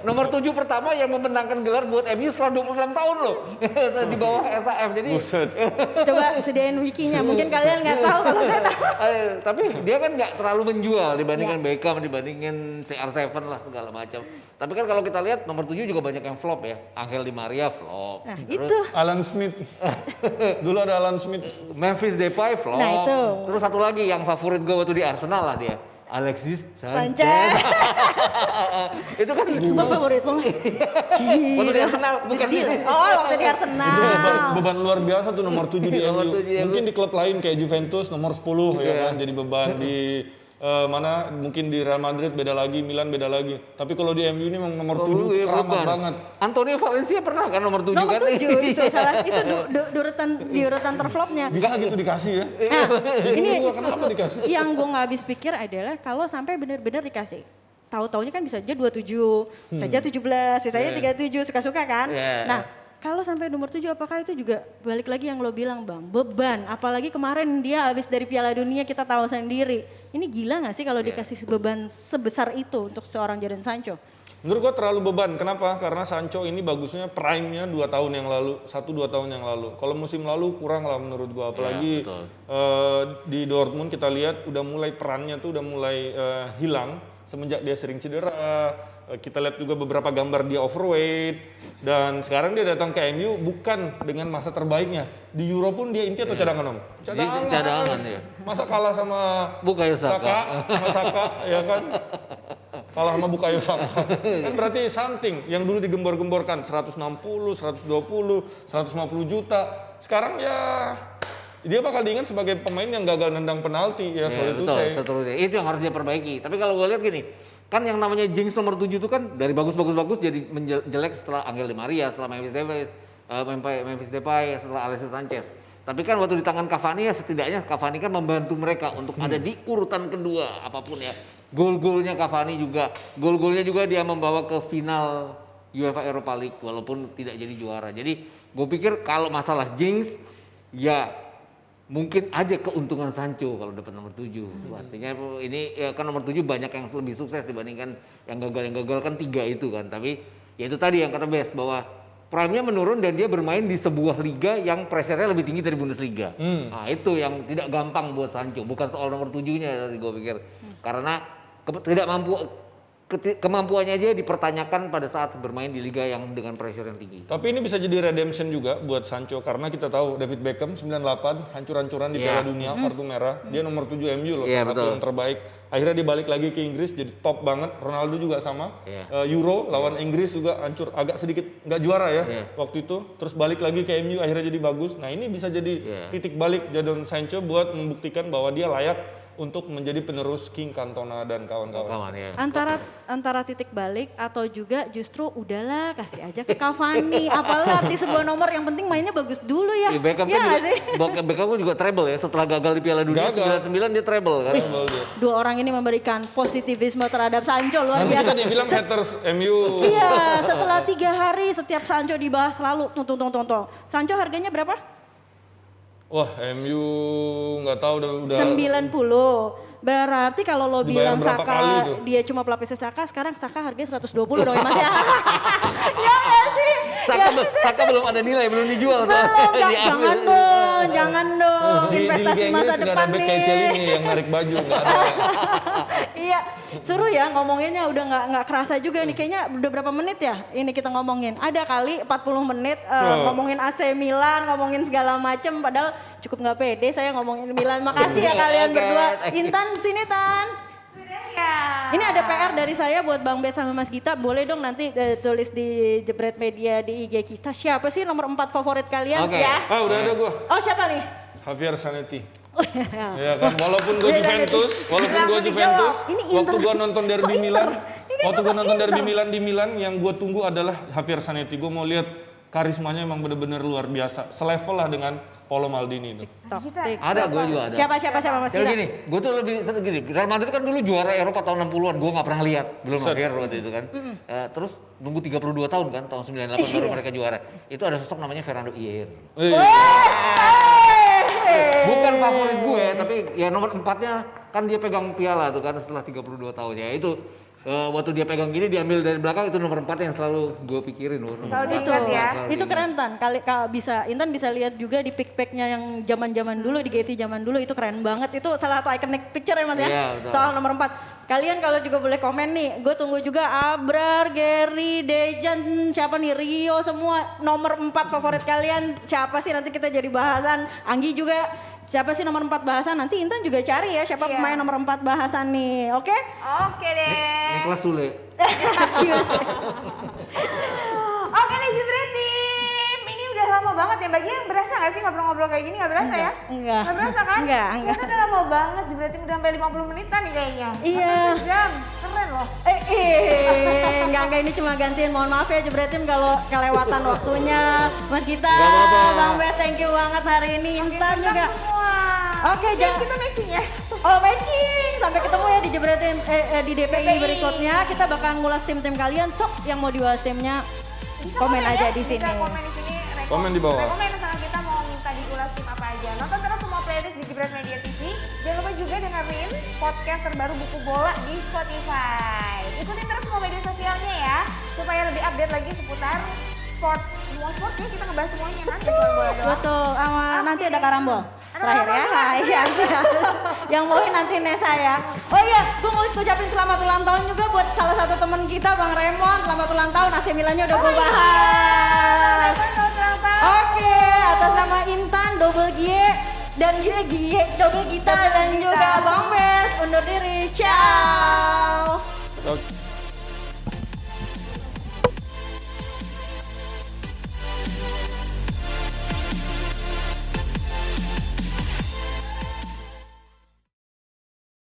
Speaker 4: Nomor 7 pertama yang memenangkan gelar buat MU setelah 26 tahun loh. Di bawah SAF. Jadi
Speaker 3: Buset.
Speaker 1: Coba sediain wikinya, mungkin kalian nggak tahu kalau saya tahu.
Speaker 4: tapi dia kan nggak terlalu menjual dibandingkan Beckham, dibandingin CR7 lah segala macam. Tapi kan kalau kita lihat nomor 7 juga banyak yang flop ya. Angel Di Maria flop.
Speaker 1: Nah
Speaker 4: Terus
Speaker 1: itu.
Speaker 3: Alan Smith. Dulu ada Alan Smith.
Speaker 4: Memphis Depay flop.
Speaker 1: Nah, itu.
Speaker 4: Terus satu lagi yang favorit gue waktu di Arsenal lah dia. Alexis Sanchez.
Speaker 1: Sanchez.
Speaker 4: Itu kan
Speaker 1: Super favorit lo mas.
Speaker 4: waktu di Arsenal bukan
Speaker 1: Sedih
Speaker 4: di
Speaker 1: loh. Oh waktu di Arsenal.
Speaker 3: Beban luar biasa tuh nomor 7 di
Speaker 4: Nomor
Speaker 3: MU.
Speaker 4: 7 di MU.
Speaker 3: Mungkin di klub lain kayak Juventus nomor 10 ya
Speaker 4: Iya.
Speaker 3: kan jadi beban di mana mungkin di Real Madrid beda lagi, Milan beda lagi. Tapi kalau di MU ini memang nomor 7
Speaker 4: iya,
Speaker 3: keramat
Speaker 4: beban.
Speaker 3: banget.
Speaker 4: Antonio Valencia pernah kan nomor 7
Speaker 1: Nomor
Speaker 4: kan?
Speaker 1: 7 itu salah itu di urutan terflopnya.
Speaker 3: Bisa gitu dikasih ya.
Speaker 1: Nah, ini
Speaker 3: Gua kenapa dikasih?
Speaker 1: yang gue nggak habis pikir adalah kalau sampai benar-benar dikasih. Tahu-taunya kan bisa aja 27, bisa aja 17, bisa aja 37, suka-suka kan.
Speaker 4: Iya.
Speaker 1: Nah, kalau sampai nomor 7 apakah itu juga balik lagi yang lo bilang Bang, beban. Apalagi kemarin dia habis dari Piala Dunia kita tahu sendiri. Ini gila gak sih kalau dikasih beban sebesar itu untuk seorang Jadon Sancho?
Speaker 3: Menurut gua terlalu beban. Kenapa? Karena Sancho ini bagusnya prime-nya 2 tahun yang lalu, 1-2 tahun yang lalu. Kalau musim lalu kurang lah menurut gua. Apalagi
Speaker 4: betul.
Speaker 3: di Dortmund kita lihat udah mulai perannya tuh udah mulai hilang semenjak dia sering cedera. Kita lihat juga beberapa gambar dia overweight dan sekarang dia datang ke MU bukan dengan masa terbaiknya. Di Euro pun dia inti atau cadangan Om?
Speaker 4: Cadangan ya.
Speaker 3: Masa kalah sama
Speaker 4: Bukayo Saka.
Speaker 3: Saka ya kan? Kalah sama Bukayo Saka. Kan berarti something yang dulu digembor-gemborkan 160, 120, 150 juta. Sekarang ya dia bakal diingat sebagai pemain yang gagal nendang penalti ya, sorry itu
Speaker 4: betul,
Speaker 3: saya.
Speaker 4: seterusnya. Itu yang harus dia perbaiki. Tapi kalau gue lihat gini, kan yang namanya jinx nomor 7 itu kan dari bagus jadi menjelek setelah Angel Di Maria, setelah Memphis Depay, setelah Alexis Sanchez. Tapi kan waktu di tangan Cavani ya setidaknya Cavani kan membantu mereka untuk ada di urutan kedua apapun ya. Gol-golnya Cavani juga, gol-golnya juga dia membawa ke final UEFA Europa League walaupun tidak jadi juara. Jadi gue pikir kalau masalah jinx ya mungkin aja keuntungan Sancho kalau dapat nomor 7. Artinya ini ya kan nomor 7 banyak yang lebih sukses dibandingkan yang gagal kan 3 itu kan. Tapi ya itu tadi yang kata Bes bahwa prime-nya menurun dan dia bermain di sebuah liga yang pressure-nya lebih tinggi dari Bundesliga. Nah, itu yang tidak gampang buat Sancho, bukan soal nomor 7-nya tadi gue pikir. Karena kemampuannya dia dipertanyakan pada saat bermain di liga yang dengan pressure yang tinggi.
Speaker 3: Tapi ini bisa jadi redemption juga buat Sancho karena kita tahu David Beckham 98 hancur-hancuran di Piala Dunia kartu merah. Dia nomor 7 MU loh,
Speaker 4: Iya,
Speaker 3: salah satu
Speaker 4: betul.
Speaker 3: yang terbaik. Akhirnya dia balik lagi ke Inggris jadi top banget. Ronaldo juga sama.
Speaker 4: Iya.
Speaker 3: Euro lawan Inggris juga hancur, agak sedikit nggak juara ya
Speaker 4: Iya.
Speaker 3: waktu itu. Terus balik lagi ke MU akhirnya jadi bagus. Nah, ini bisa jadi
Speaker 4: Iya.
Speaker 3: titik balik Jadon Sancho buat membuktikan bahwa dia layak untuk menjadi penerus King Cantona dan kawan-kawan.
Speaker 4: Kawan ya.
Speaker 1: Antara titik balik atau juga justru udahlah kasih aja ke Cavani. Apalah arti sebuah nomor yang penting mainnya bagus dulu ya.
Speaker 4: Iya, Beckham
Speaker 1: ya
Speaker 4: kan
Speaker 1: nggak
Speaker 4: juga,
Speaker 1: sih?
Speaker 4: Beckham kan juga treble ya setelah gagal di Piala Dunia
Speaker 3: Gagal.
Speaker 4: 99 dia treble kan.
Speaker 3: Double dia.
Speaker 1: Dua orang ini memberikan positivisme terhadap Sancho luar
Speaker 3: Nanti
Speaker 1: biasa.
Speaker 3: kan dibilang haters MU.
Speaker 1: Iya, setelah 3 hari setiap Sancho dibahas selalu tung. Sancho harganya berapa?
Speaker 3: Wah, MU nggak tahu udah
Speaker 1: 90. Berarti kalau lo
Speaker 3: Dibayar
Speaker 1: bilang
Speaker 3: berapa kali
Speaker 1: Saka
Speaker 3: tuh?
Speaker 1: dia cuma pelapisnya Saka, sekarang Saka harganya 120 dong ya Mas ya. Ya nggak sih?
Speaker 4: Saka belum ada nilai, belum dijual.
Speaker 1: Belum,
Speaker 4: Diambil.
Speaker 1: jangan dong.
Speaker 3: Di
Speaker 1: Investasi
Speaker 3: Liga
Speaker 1: masa
Speaker 3: Inggris nggak
Speaker 1: depan
Speaker 3: ada back
Speaker 1: nih.
Speaker 3: kayak Celini yang narik baju nggak ada.
Speaker 1: Iya, seru ya ngomonginnya udah nggak kerasa juga nih. Kayaknya udah berapa menit ya ini kita ngomongin. Ada kali 40 menit ngomongin AC Milan, ngomongin segala macem. Padahal cukup nggak pede saya ngomongin Milan. Makasih ya kalian
Speaker 4: Oke,
Speaker 1: berdua.
Speaker 4: thank you.
Speaker 1: Intan sini Tan.
Speaker 2: Sudah ya Iya.
Speaker 1: Ini ada PR dari saya buat Bang Bes sama Mas Gita. Boleh dong nanti tulis di Jebret Media di IG kita. Siapa sih nomor 4 favorit kalian?
Speaker 4: Oke.
Speaker 1: Ya.
Speaker 3: Ah, udah ada gua.
Speaker 1: Oh, siapa nih?
Speaker 3: Javier Zanetti. Ya kan, walaupun gue Juventus,
Speaker 1: Ini
Speaker 3: waktu
Speaker 1: Inter.
Speaker 3: gue nonton derby
Speaker 1: Kok Inter?
Speaker 3: Milan,
Speaker 1: Ini
Speaker 3: waktu gue
Speaker 1: kok
Speaker 3: nonton derby
Speaker 1: Inter?
Speaker 3: Milan yang gue tunggu adalah Javier Zanetti. Gue mau lihat karismanya emang bener-bener luar biasa, selevel lah dengan Paolo Maldini itu.
Speaker 2: Mas Gita.
Speaker 4: Ada, gue juga ada.
Speaker 1: Siapa Mas
Speaker 4: Ya
Speaker 1: Gita?
Speaker 4: gini, gue tuh lebih gini, Real Madrid kan dulu juara Eropa tahun 60-an, gue nggak pernah lihat, belum
Speaker 3: Set.
Speaker 4: lahir waktu itu kan. Terus nunggu 32 tahun kan, tahun 98 baru mereka juara. Itu ada sosok namanya Fernando Hierro. Bukan favorit gue, tapi ya nomor 4-nya kan dia pegang piala tuh kan setelah 32 tahun ya. Itu waktu dia pegang gini diambil dari belakang, itu nomor 4 yang selalu gue pikirin. Nomor
Speaker 2: Selalu
Speaker 4: 4.
Speaker 1: Itu,
Speaker 2: diingat ya.
Speaker 4: Selalu
Speaker 1: itu
Speaker 4: diingat.
Speaker 1: keren Tan. Intan bisa lihat juga di pick-packnya yang zaman-zaman dulu di GT zaman dulu itu keren banget. Itu salah satu iconic picture ya Mas ya.
Speaker 4: Iya, betul.
Speaker 1: Soal nomor 4. Kalian kalau juga boleh komen nih, gue tunggu juga Abrar, Gary, Dejan, siapa nih, Rio, semua nomor 4 favorit kalian. Siapa sih nanti kita jadi bahasan. Anggi juga, siapa sih nomor 4 bahasan. Nanti Intan juga cari ya siapa
Speaker 2: Iya.
Speaker 1: pemain nomor 4 bahasan nih, oke?
Speaker 2: Oke deh.
Speaker 4: Niklas Sule.
Speaker 2: Oke nih Jebret Tim, ini udah lama banget ya. Bagi yang berasa gak sih ngobrol-ngobrol kayak gini? Gak berasa ya?
Speaker 1: Enggak.
Speaker 2: Gak berasa kan?
Speaker 1: Enggak.
Speaker 2: Ternyata udah lama banget Jebret Tim, udah sampai 50 menitan nih kayaknya.
Speaker 1: Iya.
Speaker 2: Hampir sejam, keren loh.
Speaker 1: Enggak, ini cuma gantiin. Mohon maaf ya Jebretim kalau kelewatan waktunya. Mas Gita,
Speaker 4: Gak apa-apa.
Speaker 1: Bang Bes, thank you banget hari ini. Intan
Speaker 2: Kita
Speaker 1: juga.
Speaker 2: semua.
Speaker 1: Oke,
Speaker 2: Jadi
Speaker 1: jangan.
Speaker 2: kita matching ya.
Speaker 1: Oh, matching. Sampai ketemu ya di Jebretim di DPI berikutnya. Kita bakal ngulas tim-tim kalian. Sok yang mau dibahas timnya
Speaker 2: Bisa
Speaker 1: komen aja
Speaker 2: ya,
Speaker 1: di sini.
Speaker 2: Bisa komen di sini.
Speaker 3: Komen di bawah.
Speaker 2: Rekomen sama kita mau minta diulas tim apa aja. Nonton terus semua playlist di Jebret Media TV. Jangan lupa juga dengerin podcast terbaru Buku Bola di Spotify. Ikutin terus semua media sosialnya ya, supaya lebih update lagi seputar sport. Semua sport ya, kita ngebahas semuanya nanti cuma bola doang.
Speaker 1: Betul. Nanti
Speaker 2: Oke.
Speaker 1: ada karambol.
Speaker 2: Ada
Speaker 1: Terakhir ya.
Speaker 2: karambol.
Speaker 1: Iya, siap. Yang mauin nanti Nesa ya. Oh iya, gue mau ucapin selamat ulang tahun juga buat salah satu teman kita Bang Raymond. Selamat ulang tahun. AC Milannya udah gue bahas.
Speaker 2: Selamat ulang tahun.
Speaker 1: Oke, atas nama Intan, double Gie, dan Gie, double Gita, dan juga Bang Bes, undur diri. Ciao.
Speaker 3: Oke.